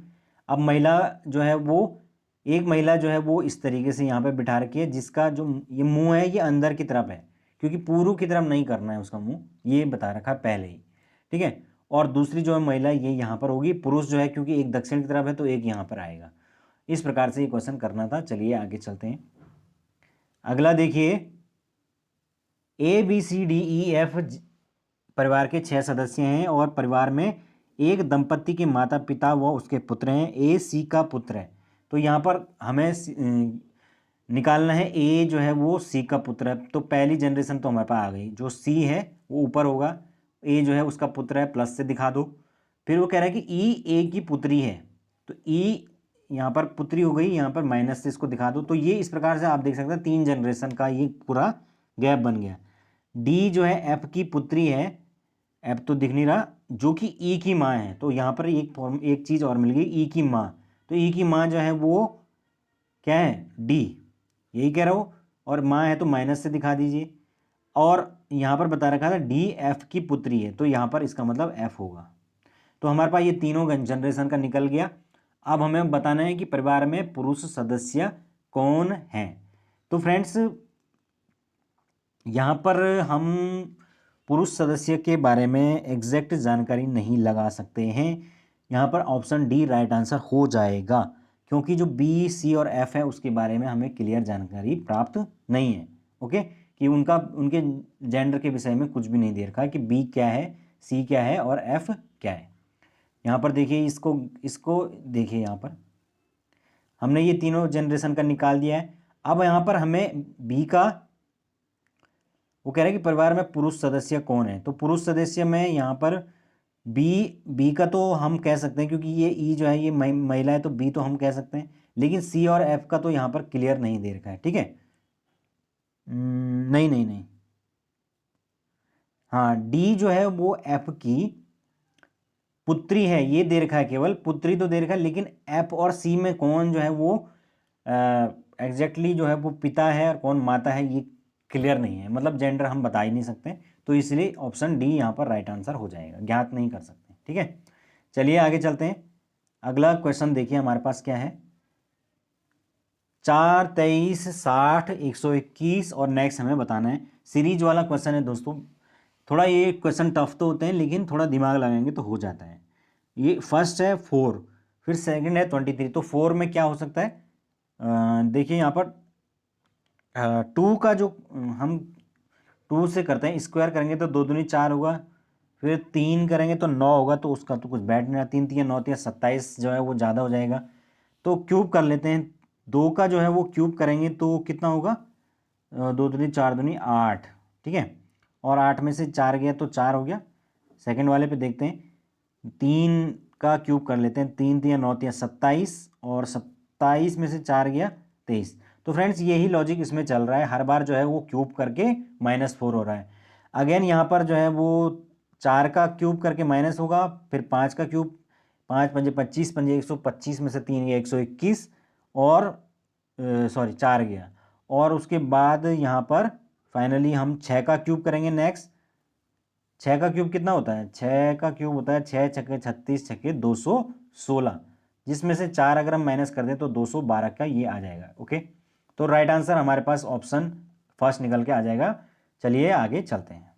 अब महिला जो है वो, एक महिला जो है वो इस तरीके से यहाँ पे बिठा रखी है, जिसका जो ये मुंह है ये अंदर की तरफ है, क्योंकि पूर्व की तरफ नहीं करना है उसका मुंह, ये बता रखा है पहले ही, ठीक है। और दूसरी जो है महिला ये यहाँ पर होगी, पुरुष जो है क्योंकि एक दक्षिण की तरफ है तो एक यहाँ पर आएगा। इस प्रकार से ये क्वेश्चन करना था। चलिए आगे चलते हैं। अगला देखिए, ABCDEF परिवार के 6 सदस्य हैं और परिवार में एक दंपत्ति के माता पिता व उसके पुत्र हैं। AC का पुत्र है, तो यहाँ पर हमें निकालना है ए जो है वो C का पुत्र है। तो पहली जनरेशन तो हमारे पास आ गई, जो C है वो ऊपर होगा, A जो है उसका पुत्र है, प्लस से दिखा दो। फिर वो कह रहा है कि E A की पुत्री है, तो E यहाँ पर पुत्री हो गई, यहाँ पर माइनस से इसको दिखा दो। तो ये इस प्रकार से आप देख सकते हैं 3 जनरेशन का ये पूरा गैप बन गया। D जो है F की पुत्री है, F तो दिख नहीं रहा, जो कि E की माँ है। तो यहाँ पर एक चीज़ और मिल गई, E की माँ। तो E की माँ जो है वो क्या है, D, यही कह रहा हो, और माँ है तो माइनस से दिखा दीजिए। और यहाँ पर बता रखा था D F की पुत्री है, तो यहाँ पर इसका मतलब F होगा। तो हमारे पास ये तीनों जनरेशन का निकल गया। अब हमें बताना है कि परिवार में पुरुष सदस्य कौन हैं। तो फ्रेंड्स यहाँ पर हम पुरुष सदस्य के बारे में एग्जैक्ट जानकारी नहीं लगा सकते हैं। यहाँ पर ऑप्शन डी राइट आंसर हो जाएगा, क्योंकि जो बी, सी और एफ है उसके बारे में हमें क्लियर जानकारी प्राप्त नहीं है। ओके, कि उनके जेंडर के विषय में कुछ भी नहीं दे रखा है कि बी क्या है, सी क्या है और एफ क्या है। यहाँ पर देखिए, इसको देखिए, यहाँ पर हमने ये तीनों जनरेशन का निकाल दिया है। अब यहाँ पर हमें बी का, वो कह रहे हैं कि परिवार में पुरुष सदस्य कौन है। तो पुरुष सदस्य में यहाँ पर बी का तो हम कह सकते हैं, क्योंकि ये ई जो है ये महिला है, तो बी तो हम कह सकते हैं। लेकिन सी और एफ का तो यहाँ पर क्लियर नहीं दे रखा है, ठीक है। नहीं नहीं नहीं, हाँ, डी जो है वो एफ की पुत्री है, ये दे रखा है, केवल पुत्री तो दे रखा है। लेकिन एफ और सी में कौन जो है वो एग्जैक्टली जो है वो पिता है और कौन माता है, ये क्लियर नहीं है, मतलब जेंडर हम बता ही नहीं सकते। तो इसलिए ऑप्शन डी यहाँ पर राइट आंसर हो जाएगा, ज्ञात नहीं कर सकते, ठीक है। चलिए आगे चलते हैं। अगला क्वेश्चन देखिए हमारे पास क्या है, 4, 23, 60, 121 और नेक्स्ट हमें बताना है। सीरीज वाला क्वेश्चन है दोस्तों, थोड़ा ये क्वेश्चन टफ तो होते हैं, लेकिन थोड़ा दिमाग लगाएंगे तो हो जाता है। ये फर्स्ट है 4, फिर सेकंड है 23। तो 4 में क्या हो सकता है, देखिए यहाँ पर 2 का जो हम 2 से करते हैं, स्क्वायर करेंगे तो 2 दूनी 4 होगा, फिर 3 करेंगे तो 9 होगा, तो उसका तो कुछ बैठ नहीं रहा। 3 3 9 3 27 जो है वो ज़्यादा हो जाएगा, तो क्यूब कर लेते हैं। 2 का जो है वो क्यूब करेंगे तो कितना होगा, 2 दूनी 4 दूनी 8, ठीक है। और 8 में से 4 गया तो 4 हो गया। सेकंड वाले पे देखते हैं, 3 का क्यूब कर लेते हैं, 3 3 9 3 27, और 27 में से 4 गया 23। तो फ्रेंड्स यही लॉजिक इसमें चल रहा है, हर बार जो है वो क्यूब करके -4 हो रहा है। अगेन यहाँ पर जो है वो 4 का क्यूब करके माइनस होगा, फिर 5 का क्यूब, 5 पंजे 25, पंजे 125 में से 3 गया 121, और सॉरी 4 गया। और उसके बाद यहाँ पर फाइनली हम 6 का क्यूब करेंगे। नेक्स्ट 6 का क्यूब कितना होता है, 6 का क्यूब होता है 6 छक्के 36 छक्के 216, जिसमें से 4 अगर हम माइनस कर दें तो 212 का ये आ जाएगा। ओके, तो राइट आंसर हमारे पास ऑप्शन फर्स्ट निकल के आ जाएगा। चलिए आगे चलते हैं।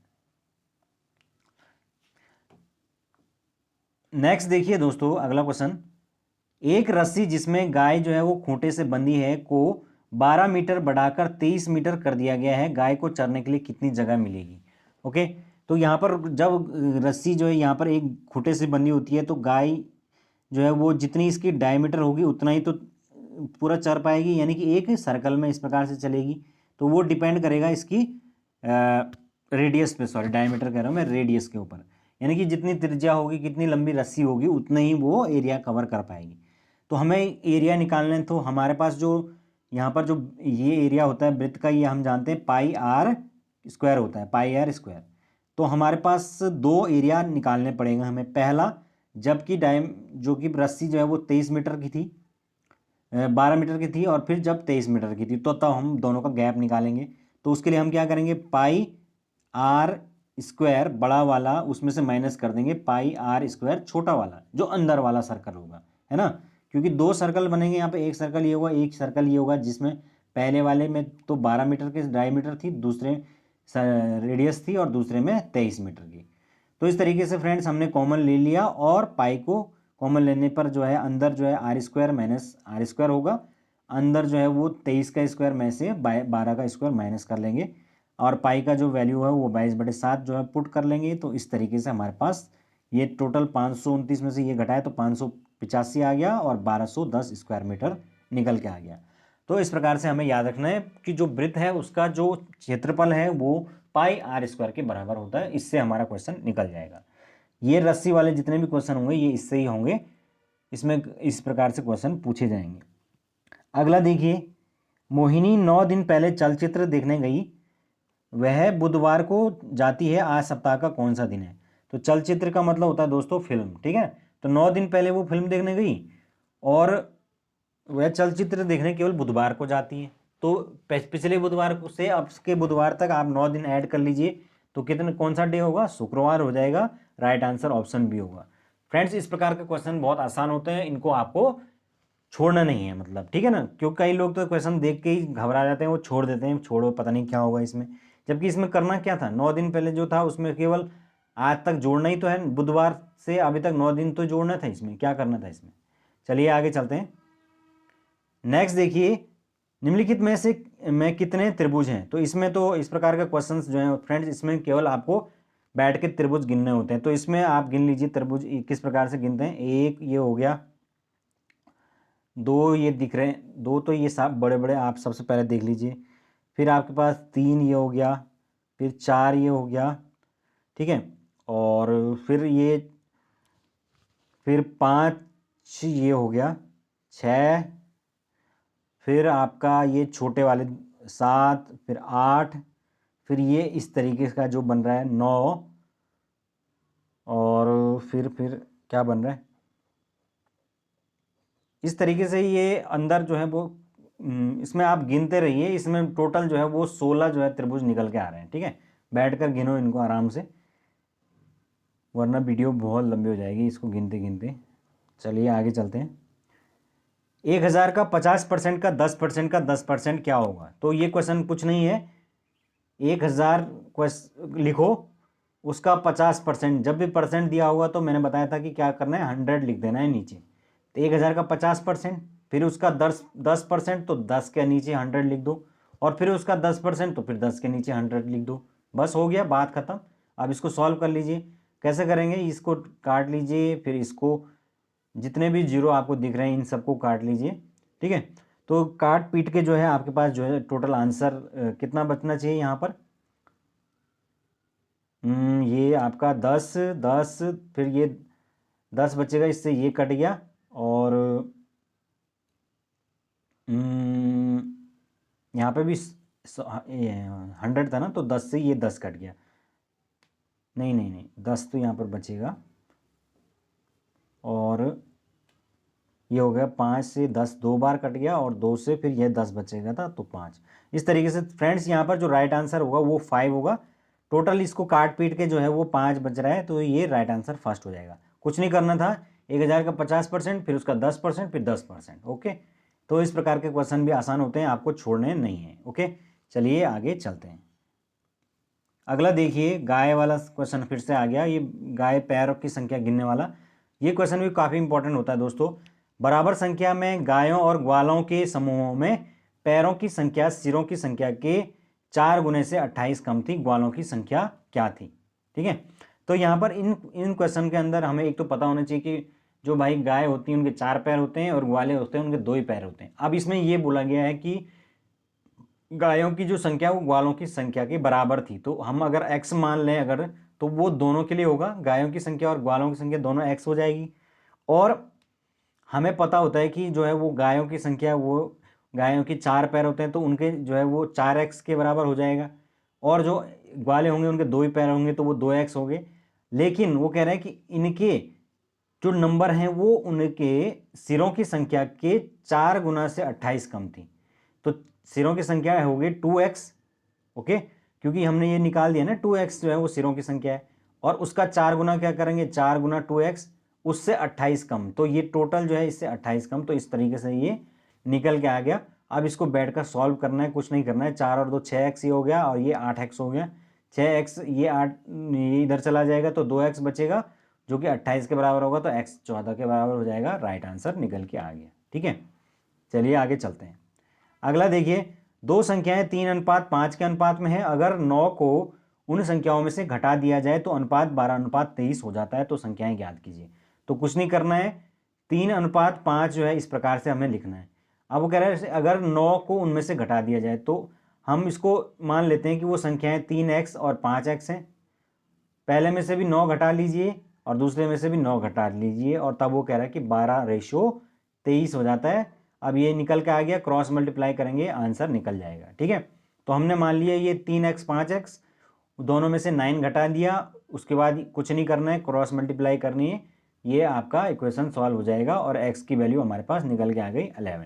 नेक्स्ट देखिए दोस्तों, अगला क्वेश्चन, एक रस्सी जिसमें गाय जो है वो खूंटे से बंधी है को 12 मीटर बढ़ाकर 23 मीटर कर दिया गया है, गाय को चरने के लिए कितनी जगह मिलेगी। ओके, तो यहाँ पर जब रस्सी जो है यहाँ पर एक खूंटे से बंधी होती है, तो गाय जो है वो जितनी इसकी डायमीटर होगी उतना ही तो पूरा चर पाएगी, यानी कि एक सर्कल में इस प्रकार से चलेगी। तो वो डिपेंड करेगा इसकी रेडियस पे, सॉरी डायमीटर कह रहा हूँ मैं, रेडियस के ऊपर, यानी कि जितनी त्रिज्या होगी, कितनी लंबी रस्सी होगी, उतना ही वो एरिया कवर कर पाएगी। तो हमें एरिया निकालना है, तो हमारे पास जो यहाँ पर जो ये एरिया होता है वृत्त का, ये हम जानते हैं पाई आर स्क्वायर होता है, पाई आर स्क्वायर। तो हमारे पास 2 एरिया निकालने पड़ेगा हमें। पहला, जबकि जो कि रस्सी जो है वो 23 मीटर की थी, 12 मीटर की थी, और फिर जब 23 मीटर की थी, तो तब हम दोनों का गैप निकालेंगे। तो उसके लिए हम क्या करेंगे, पाई आर स्क्वायर बड़ा वाला उसमें से माइनस कर देंगे पाई आर स्क्वायर छोटा वाला जो अंदर वाला सर्कल होगा, है ना। क्योंकि दो सर्कल बनेंगे यहाँ पे, एक सर्कल ये होगा, एक सर्कल ये होगा, जिसमें पहले वाले में तो 12 मीटर के डायमीटर थी, दूसरे रेडियस थी, और दूसरे में 23 मीटर की। तो इस तरीके से फ्रेंड्स हमने कॉमन ले लिया, और पाई को कॉमन लेने पर जो है अंदर जो है r square minus r square होगा, अंदर जो है वो 23 का स्क्वायर में से 12 का स्क्वायर माइनस कर लेंगे, और पाई का जो वैल्यू है वो 22/7 जो है पुट कर लेंगे। तो इस तरीके से हमारे पास ये टोटल 529 में से ये घटाए तो 585 आ गया, और 1210 स्क्वायर मीटर निकल के आ गया। तो इस प्रकार से हमें याद रखना है कि जो वृत्त है उसका जो क्षेत्रफल है वो पाई आर स्क्वायर के बराबर होता है। इससे हमारा क्वेश्चन निकल जाएगा। ये रस्सी वाले जितने भी क्वेश्चन होंगे ये इससे ही होंगे, इसमें इस प्रकार से क्वेश्चन पूछे जाएंगे। अगला देखिए, मोहिनी 9 दिन पहले चलचित्र देखने गई, वह बुधवार को जाती है, आज सप्ताह का कौन सा दिन है। तो चलचित्र का मतलब होता है दोस्तों फिल्म, ठीक है। तो 9 दिन पहले वो फिल्म देखने गई, और वह चलचित्र देखने केवल बुधवार को जाती है। तो पिछले बुधवार से अब के बुधवार तक आप 9 दिन ऐड कर लीजिए, तो कितने कौन सा डे होगा, शुक्रवार हो जाएगा। राइट आंसर ऑप्शन बी होगा। फ्रेंड्स, इस प्रकार के क्वेश्चन बहुत आसान होते हैं, इनको आपको छोड़ना नहीं है, मतलब ठीक है ना। क्योंकि कई लोग तो क्वेश्चन देख के ही घबरा जाते हैं, वो छोड़ देते हैं, छोड़ो पता नहीं क्या होगा इसमें। जबकि इसमें करना क्या था, 9 दिन पहले जो था उसमें केवल आज तक जोड़ना ही तो है, बुधवार से अभी तक 9 दिन तो जोड़ना था, इसमें क्या करना था इसमें। चलिए आगे चलते हैं। नेक्स्ट देखिए, निम्नलिखित में से में कितने त्रिभुज हैं। तो इसमें तो इस प्रकार का क्वेश्चंस जो हैं फ्रेंड्स, इसमें केवल आपको बैठ के त्रिभुज गिनने होते हैं। तो इसमें आप गिन लीजिए त्रिभुज किस प्रकार से गिनते हैं। एक ये हो गया, दो ये दिख रहे हैं, दो तो ये सब बड़े बड़े आप सबसे पहले देख लीजिए। फिर आपके पास 3 ये हो गया, फिर 4 ये हो गया, ठीक है। और फिर 5 ये हो गया, 6, फिर आपका ये छोटे वाले 7, फिर 8, फिर ये इस तरीके का जो बन रहा है 9, और फिर क्या बन रहा है इस तरीके से। ये अंदर जो है वो इसमें आप गिनते रहिए, इसमें टोटल जो है वो 16 जो है त्रिभुज निकल के आ रहे हैं, ठीक है। बैठकर गिनो इनको आराम से, वरना वीडियो बहुत लंबी हो जाएगी इसको गिनते गिनते। चलिए आगे चलते हैं। 1000 का 50% का 10% का 10% क्या होगा। तो ये क्वेश्चन कुछ नहीं है, 1000 लिखो, उसका 50%, जब भी परसेंट दिया होगा तो मैंने बताया था कि क्या करना है, 100 लिख देना है नीचे। तो 1000 का 50%, फिर उसका 10% तो 10 के नीचे 100 लिख दो, और फिर उसका 10% तो फिर 10 के नीचे 100 लिख दो। बस हो गया, बात खत्म। अब इसको सॉल्व कर लीजिए। कैसे करेंगे, इसको काट लीजिए, फिर इसको जितने भी जीरो आपको दिख रहे हैं इन सबको काट लीजिए, ठीक है। तो काट पीट के जो है आपके पास जो है टोटल आंसर कितना बचना चाहिए यहाँ पर। ये आपका 10 10, फिर ये 10 बचेगा, इससे ये कट गया, और यहाँ पे भी 100 था ना, तो 10 से ये 10 कट गया। नहीं नहीं नहीं, 10 तो यहाँ पर बचेगा, और ये हो गया 5 से 10 2 बार कट गया, और 2 से फिर ये 10 बचेगा था तो 5। इस तरीके से फ्रेंड्स यहाँ पर जो राइट आंसर होगा वो 5 होगा। टोटल इसको काट पीट के जो है वो 5 बच रहा है, तो ये राइट आंसर फर्स्ट हो जाएगा। कुछ नहीं करना था, 1000 का 50%, फिर उसका 10%, फिर 10%। ओके, तो इस प्रकार के क्वेश्चन भी आसान होते हैं, आपको छोड़ने नहीं है। ओके, चलिए आगे चलते हैं। अगला देखिए, गाय वाला क्वेश्चन फिर से आ गया। ये गाय पैरों की संख्या गिनने वाला, ये क्वेश्चन भी काफ़ी इंपॉर्टेंट होता है दोस्तों। बराबर संख्या में गायों और ग्वालों के समूहों में पैरों की संख्या सिरों की संख्या के 4 गुने से 28 कम थी, ग्वालों की संख्या क्या थी। ठीक है, तो यहाँ पर इन क्वेश्चन के अंदर हमें एक तो पता होना चाहिए कि जो भाई गाय होती है उनके 4 पैर होते हैं, और ग्वाले होते हैं उनके 2 ही पैर होते हैं। अब इसमें ये बोला गया है कि गायों की जो संख्या वो ग्वालों की संख्या के बराबर थी, तो हम अगर x मान लें अगर, तो वो दोनों के लिए होगा, गायों की संख्या और ग्वालों की संख्या दोनों x हो जाएगी। और हमें पता होता है कि जो है वो गायों की संख्या, वो गायों की 4 पैर होते हैं तो उनके जो है वो 4x के बराबर हो जाएगा, और जो ग्वाले होंगे उनके 2 ही पैर होंगे तो वो 2x हो गए। लेकिन वो कह रहे हैं कि इनके जो नंबर हैं वो उनके सिरों की संख्या के 4 गुना से 28 कम थी, तो सिरों की संख्या होगी 2x। ओके, क्योंकि हमने ये निकाल दिया ना 2x जो है वो सिरों की संख्या है, और उसका 4 गुना क्या करेंगे, 4 गुना 2x, उससे 28 कम, तो ये टोटल जो है इससे 28 कम, तो इस तरीके से ये निकल के आ गया। अब इसको बैठकर सॉल्व करना है, कुछ नहीं करना है, 4 और 2 6x ये हो गया, और ये 8x हो गया, 6x ये 8 ये इधर चला जाएगा तो 2x बचेगा जो कि 28 के बराबर होगा, तो x 14 के बराबर हो जाएगा। राइट आंसर निकल के आ गया। ठीक है, चलिए आगे चलते हैं। अगला देखिए, दो संख्याएं 3:5 के अनुपात में है, अगर 9 को उन संख्याओं में से घटा दिया जाए तो अनुपात 12:23 हो जाता है, तो संख्याएं ज्ञात कीजिए। तो कुछ नहीं करना है, 3:5 जो है इस प्रकार से हमें लिखना है। अब वो कह रहा है अगर 9 को उनमें से घटा दिया जाए, तो हम इसको मान लेते हैं कि वो संख्याएं 3x और 5x हैं। पहले में से भी 9 घटा लीजिए और दूसरे में से भी 9 घटा लीजिए, और तब वो कह रहा है कि 12:23 हो जाता है। अब ये निकल के आ गया, क्रॉस मल्टीप्लाई करेंगे आंसर निकल जाएगा। ठीक है, तो हमने मान लिया ये 3x 5x, दोनों में से 9 घटा दिया, उसके बाद कुछ नहीं करना है, क्रॉस मल्टीप्लाई करनी है, ये आपका इक्वेशन सॉल्व हो जाएगा और x की वैल्यू हमारे पास निकल के आ गई 11।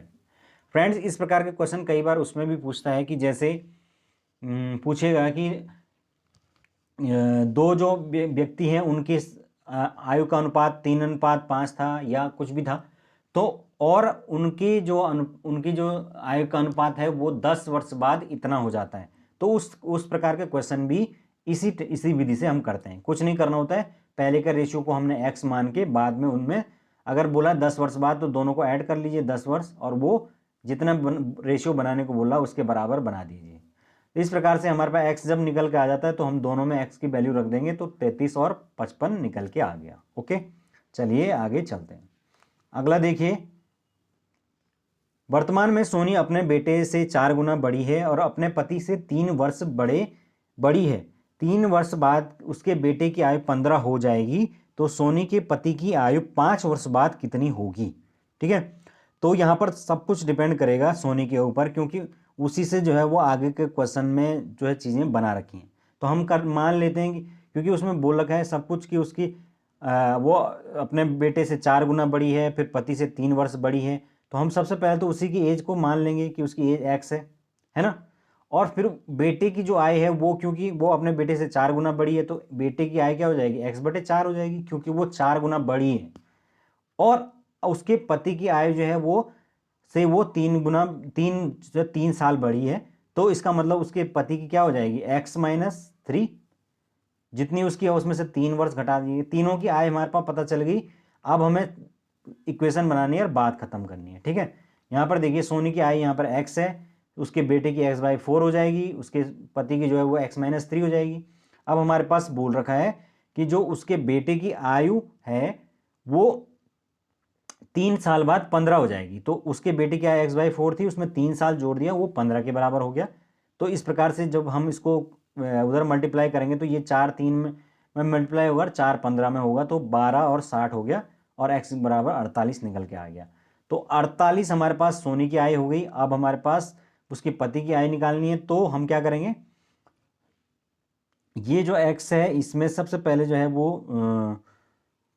फ्रेंड्स, इस प्रकार के क्वेश्चन कई बार उसमें भी पूछता है कि जैसे पूछेगा कि दो जो व्यक्ति हैं उनकी आयु का अनुपात 3:5 था या कुछ भी था, तो और उनकी जो आयु का अनुपात है वो 10 वर्ष बाद इतना हो जाता है। तो उस प्रकार के क्वेश्चन भी इसी विधि से हम करते हैं। कुछ नहीं करना होता है, पहले का रेशियो को हमने x मान के बाद में उनमें अगर बोला 10 वर्ष बाद तो दोनों को ऐड कर लीजिए 10 वर्ष, और वो जितना रेशियो बनाने को बोला उसके बराबर बना दीजिए। इस प्रकार से हमारे पास x जब निकल के आ जाता है तो हम दोनों में x की वैल्यू रख देंगे, तो 33 और 55 निकल के आ गया। ओके, चलिए आगे चलते हैं। अगला देखिए, वर्तमान में सोनी अपने बेटे से 4 गुना बड़ी है और अपने पति से 3 वर्ष बड़ी है। 3 वर्ष बाद उसके बेटे की आयु 15 हो जाएगी, तो सोनी के पति की आयु 5 वर्ष बाद कितनी होगी। ठीक है, तो यहाँ पर सब कुछ डिपेंड करेगा सोनी के ऊपर, क्योंकि उसी से जो है वो आगे के क्वेश्चन में जो है चीज़ें बना रखी हैं। तो हम मान लेते हैं कि क्योंकि उसमें बोल रखा है सब कुछ कि उसकी वो अपने बेटे से 4 गुना बड़ी है, फिर पति से 3 वर्ष बड़ी है, तो हम सबसे पहले तो उसी की एज को मान लेंगे कि उसकी एज x है ना। और फिर बेटे की जो आय है वो, क्योंकि वो अपने बेटे से 4 गुना बड़ी है, तो बेटे की आय क्या हो जाएगी, x/4 हो जाएगी, क्योंकि वो 4 गुना बड़ी है। और उसके पति की आयु जो है वो 3 साल बड़ी है, तो इसका मतलब उसके पति की क्या हो जाएगी, x-3, जितनी उसकी है उसमें से 3 वर्ष घटा दीजिए। तीनों की आय हमारे पास पता चल गई। अब हमें इक्वेशन बनानी है और बात खत्म करनी है। ठीक है, यहाँ पर देखिए सोनी की आय यहाँ पर x है, उसके बेटे की x/4 हो जाएगी, उसके पति की जो है वो x-3 हो जाएगी। अब हमारे पास बोल रखा है कि जो उसके बेटे की आयु है वो 3 साल बाद 15 हो जाएगी, तो उसके बेटे की आय x/4 थी, उसमें 3 साल जोड़ दिया, वो 15 के बराबर हो गया। तो इस प्रकार से जब हम इसको उधर मल्टीप्लाई करेंगे तो ये 4 3 में मल्टीप्लाई होगा, 4 15 में होगा, तो 12 और 60 हो गया, और x बराबर 48 निकल के आ गया। तो 48 हमारे पास सोनी की आय हो गई। अब हमारे पास उसके पति की आय निकालनी है, तो हम क्या करेंगे, ये जो x है इसमें सबसे पहले जो है वो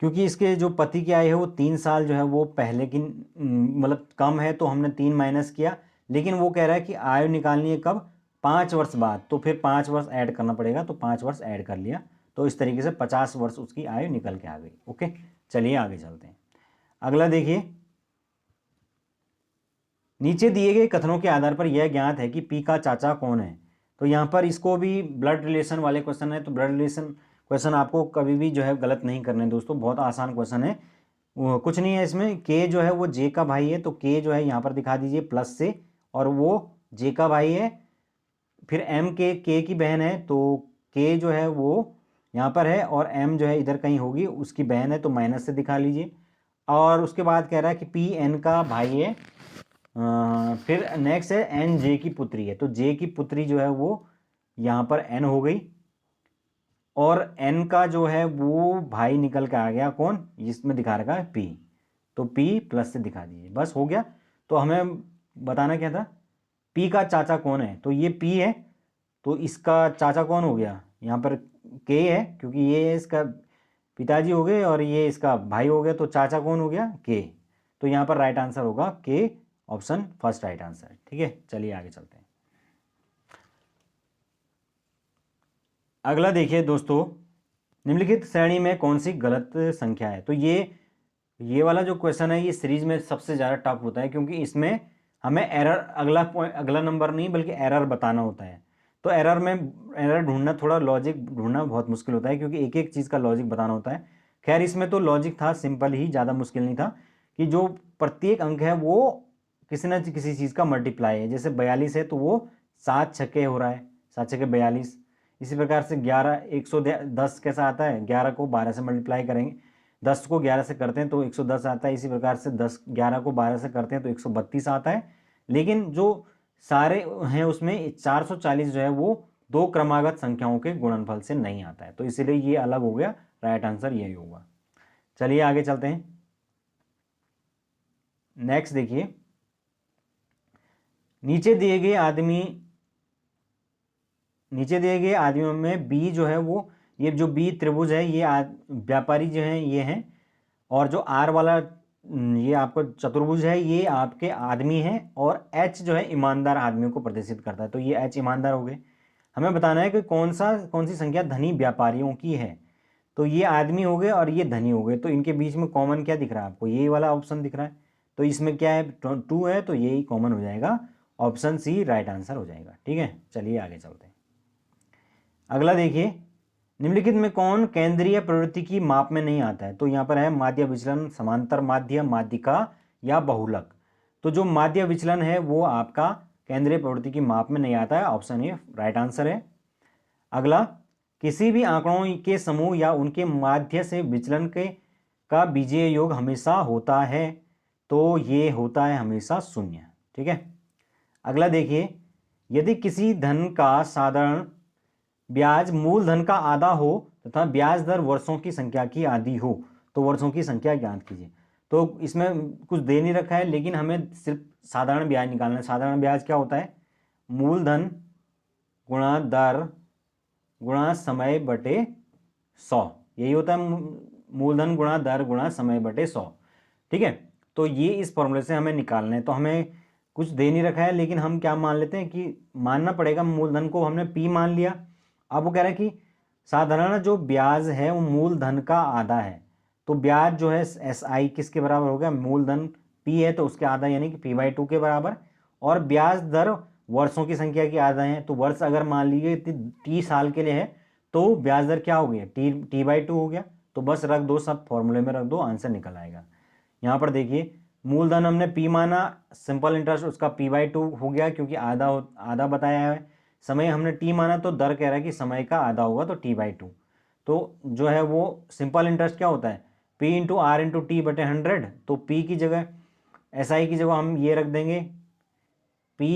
क्योंकि इसके जो पति की आय है वो 3 साल जो है वो पहले की मतलब कम है, तो हमने 3 माइनस किया, लेकिन वो कह रहा है कि आयु निकालनी है कब, 5 वर्ष बाद, तो फिर 5 वर्ष ऐड करना पड़ेगा, तो 5 वर्ष ऐड कर लिया, तो इस तरीके से 50 वर्ष उसकी आयु निकल के आ गई। ओके, चलिए आगे चलते हैं। अगला देखिए, नीचे दिए गए कथनों के आधार पर यह ज्ञात है कि पी का चाचा कौन है। तो यहाँ पर इसको भी ब्लड रिलेशन वाले क्वेश्चन है, तो ब्लड रिलेशन क्वेश्चन आपको कभी भी जो है गलत नहीं करने दोस्तों, बहुत आसान क्वेश्चन है। कुछ नहीं है इसमें, के जो है वो जे का भाई है, तो के जो है यहाँ पर दिखा दीजिए प्लस से, और वो जे का भाई है। फिर एम के की बहन है, तो के जो है वो यहाँ पर है, और एम जो है इधर कहीं होगी, उसकी बहन है, तो माइनस से दिखा लीजिए। और उसके बाद कह रहा है कि पी एन का भाई है। फिर नेक्स्ट है एन जे की पुत्री है, तो जे की पुत्री जो है वो यहाँ पर एन हो गई, और एन का जो है वो भाई निकल के आ गया कौन, इसमें दिखा रखा है पी, तो पी प्लस से दिखा दीजिए, बस हो गया। तो हमें बताना क्या था, पी का चाचा कौन है, तो ये पी है, तो इसका चाचा कौन हो गया, यहाँ पर के है, क्योंकि ये इसका पिताजी हो गए और ये इसका भाई हो गया, तो चाचा कौन हो गया, के। तो यहाँ पर राइट आंसर होगा के, ऑप्शन फर्स्ट राइट आंसर। ठीक है, चलिए आगे चलते हैं। अगला देखिए दोस्तों, निम्नलिखित श्रेणी में कौन सी गलत संख्या है। तो ये वाला जो क्वेश्चन है ये सीरीज में सबसे ज़्यादा टफ होता है, क्योंकि इसमें हमें एरर अगला नंबर नहीं बल्कि एरर बताना होता है। तो एरर ढूंढना, थोड़ा लॉजिक ढूंढना बहुत मुश्किल होता है, क्योंकि एक एक चीज़ का लॉजिक बताना होता है। खैर इसमें तो लॉजिक था, सिंपल ही, ज़्यादा मुश्किल नहीं था, कि जो प्रत्येक अंक है वो किसी न किसी चीज़ का मल्टीप्लाई है। जैसे 42 है तो वो 7 छक्के हो रहा है, 7 छक्के 42। इसी प्रकार से 110 कैसा आता है, 11 को 12 से मल्टीप्लाई करेंगे, 10 को 11 से करते हैं तो 110 आता है। इसी प्रकार से 11 को 12 से करते हैं तो 132 आता है। लेकिन जो सारे हैं उसमें 440 जो है वो दो क्रमागत संख्याओं के गुणनफल से नहीं आता है, तो इसीलिए ये अलग हो गया। राइट आंसर यही होगा। चलिए आगे चलते हैं। नेक्स्ट देखिए, नीचे दिए गए आदमियों में बी जो है वो, ये जो बी त्रिभुज है ये व्यापारी जो है ये हैं, और जो आर वाला ये आपका चतुर्भुज है ये आपके आदमी हैं, और एच जो है ईमानदार आदमियों को प्रदर्शित करता है। तो ये एच ईमानदार हो गए। हमें बताना है कि कौन सी संख्या धनी व्यापारियों की है। तो ये आदमी हो गए और ये धनी हो गए, तो इनके बीच में कॉमन क्या दिख रहा है आपको, ये वाला ऑप्शन दिख रहा है। तो इसमें क्या है, 2 है, तो यही कॉमन हो जाएगा, ऑप्शन सी राइट आंसर हो जाएगा। ठीक है, चलिए आगे चलते हैं। अगला देखिए, निम्नलिखित में कौन केंद्रीय प्रवृत्ति की माप में नहीं आता है। तो यहाँ पर है माध्य विचलन, समांतर माध्य, माध्यिका या बहुलक। तो जो माध्य विचलन है वो आपका केंद्रीय प्रवृत्ति की माप में नहीं आता है, ऑप्शन ए राइट आंसर है। अगला, किसी भी आंकड़ों के समूह या उनके माध्य से विचलन का बीजीय योग हमेशा होता है, तो ये होता है हमेशा 0। ठीक है। अगला देखिए, यदि किसी धन का साधारण ब्याज मूलधन का आधा हो तथा ब्याज दर वर्षों की संख्या की आधी हो, तो वर्षों की संख्या ज्ञात कीजिए। तो इसमें कुछ दे नहीं रखा है, लेकिन हमें सिर्फ साधारण ब्याज निकालना है। साधारण ब्याज क्या होता है, मूलधन गुणा दर गुणा समय बटे 100, यही होता है मूलधन गुणा दर गुणा समय बटे 100। ठीक है, तो ये इस फॉर्मूले से हमें निकालना है। तो हमें कुछ दे नहीं रखा है, लेकिन हम क्या मान लेते हैं कि मानना पड़ेगा, मूलधन को हमने पी मान लिया। अब वो कह रहे हैं कि साधारण जो ब्याज है वो मूलधन का आधा है, तो ब्याज जो है SI किसके बराबर हो गया, मूलधन P है तो उसके आधा, यानी कि P/2 के बराबर। और ब्याज दर वर्षों की संख्या की आधा है, तो वर्ष अगर मान लीजिए T साल के लिए है तो ब्याज दर क्या हो गया, T/2 हो गया। तो बस रख दो, सब फॉर्मूले में रख दो, आंसर निकल आएगा। यहाँ पर देखिए, मूलधन हमने P माना, सिंपल इंटरेस्ट उसका P/2 हो गया, क्योंकि आधा बताया है। समय हमने T माना, तो दर कह रहा है कि समय का आधा होगा, तो T/2। तो जो है वो सिंपल इंटरेस्ट क्या होता है, P × R × T बटे 100। तो P की जगह SI की जगह हम ये रख देंगे, P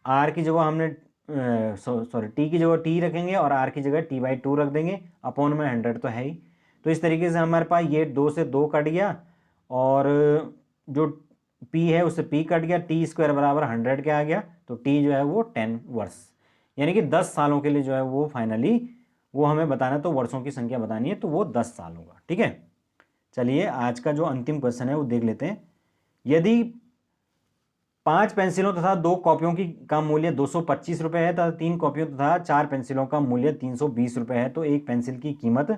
R की जगह हमने T की जगह T रखेंगे और R की जगह T/2 रख देंगे, अपॉन में 100 तो है ही। तो इस तरीके से हमारे पास ये 2 से 2 कट गया, और जो P है उससे P कट गया, T² बराबर 100 के आ गया। तो T जो है वो 10 वर्ष, यानी कि 10 सालों के लिए जो है वो फाइनली वो हमें बताना है, तो वर्षों की संख्या बतानी है, तो वो 10 साल होगा। ठीक है, चलिए आज का जो अंतिम क्वेश्चन है वो देख लेते हैं। यदि 5 पेंसिलों तथा 2 कॉपियों का मूल्य 225 रुपये है तथा 3 कॉपियों तथा 4 पेंसिलों का मूल्य 320 रुपये है, तो एक पेंसिल की कीमत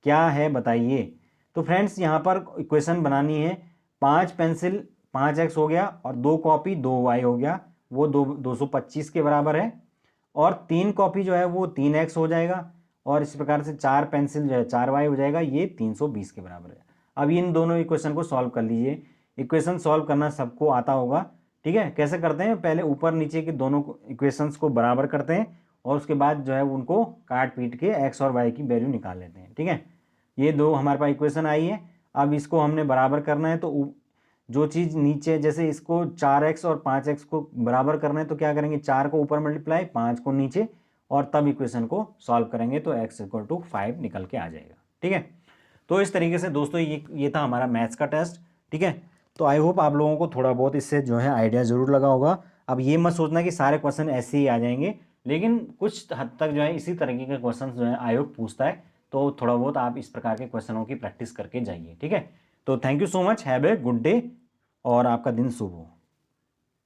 क्या है बताइए। तो फ्रेंड्स यहाँ पर इक्वेशन बनानी है, 5 पेंसिल 5x हो गया, और 2 कॉपी 2y हो गया, वो 225 के बराबर है। और 3 कॉपी जो है वो 3x हो जाएगा, और इस प्रकार से 4 पेंसिल जो है 4y हो जाएगा, ये 320 के बराबर है। अब इन दोनों इक्वेशन को सॉल्व कर लीजिए। इक्वेशन सॉल्व करना सबको आता होगा। ठीक है, कैसे करते हैं, पहले ऊपर नीचे के दोनों इक्वेशंस को बराबर करते हैं, और उसके बाद जो है उनको काट पीट के x और y की वैल्यू निकाल लेते हैं। ठीक है, ये दो हमारे पास इक्वेशन आई है। अब इसको हमने बराबर करना है, तो जो चीज़ नीचे, जैसे इसको 4x और 5x को बराबर करना है, तो क्या करेंगे, 4 को ऊपर मल्टीप्लाई, 5 को नीचे, और तब इक्वेशन को सॉल्व करेंगे, तो x = 5 निकल के आ जाएगा। ठीक है, तो इस तरीके से दोस्तों ये था हमारा मैथ्स का टेस्ट। ठीक है, तो आई होप आप लोगों को थोड़ा बहुत इससे जो है आइडिया ज़रूर लगा होगा। अब ये मत सोचना कि सारे क्वेश्चन ऐसे ही आ जाएंगे, लेकिन कुछ हद तक जो है इसी तरीके के क्वेश्चन जो है आयोग पूछता है, तो थोड़ा बहुत आप इस प्रकार के क्वेश्चनों की प्रैक्टिस करके जाइए। ठीक है, तो thank you so much, have a good day, और आपका दिन शुभ हो।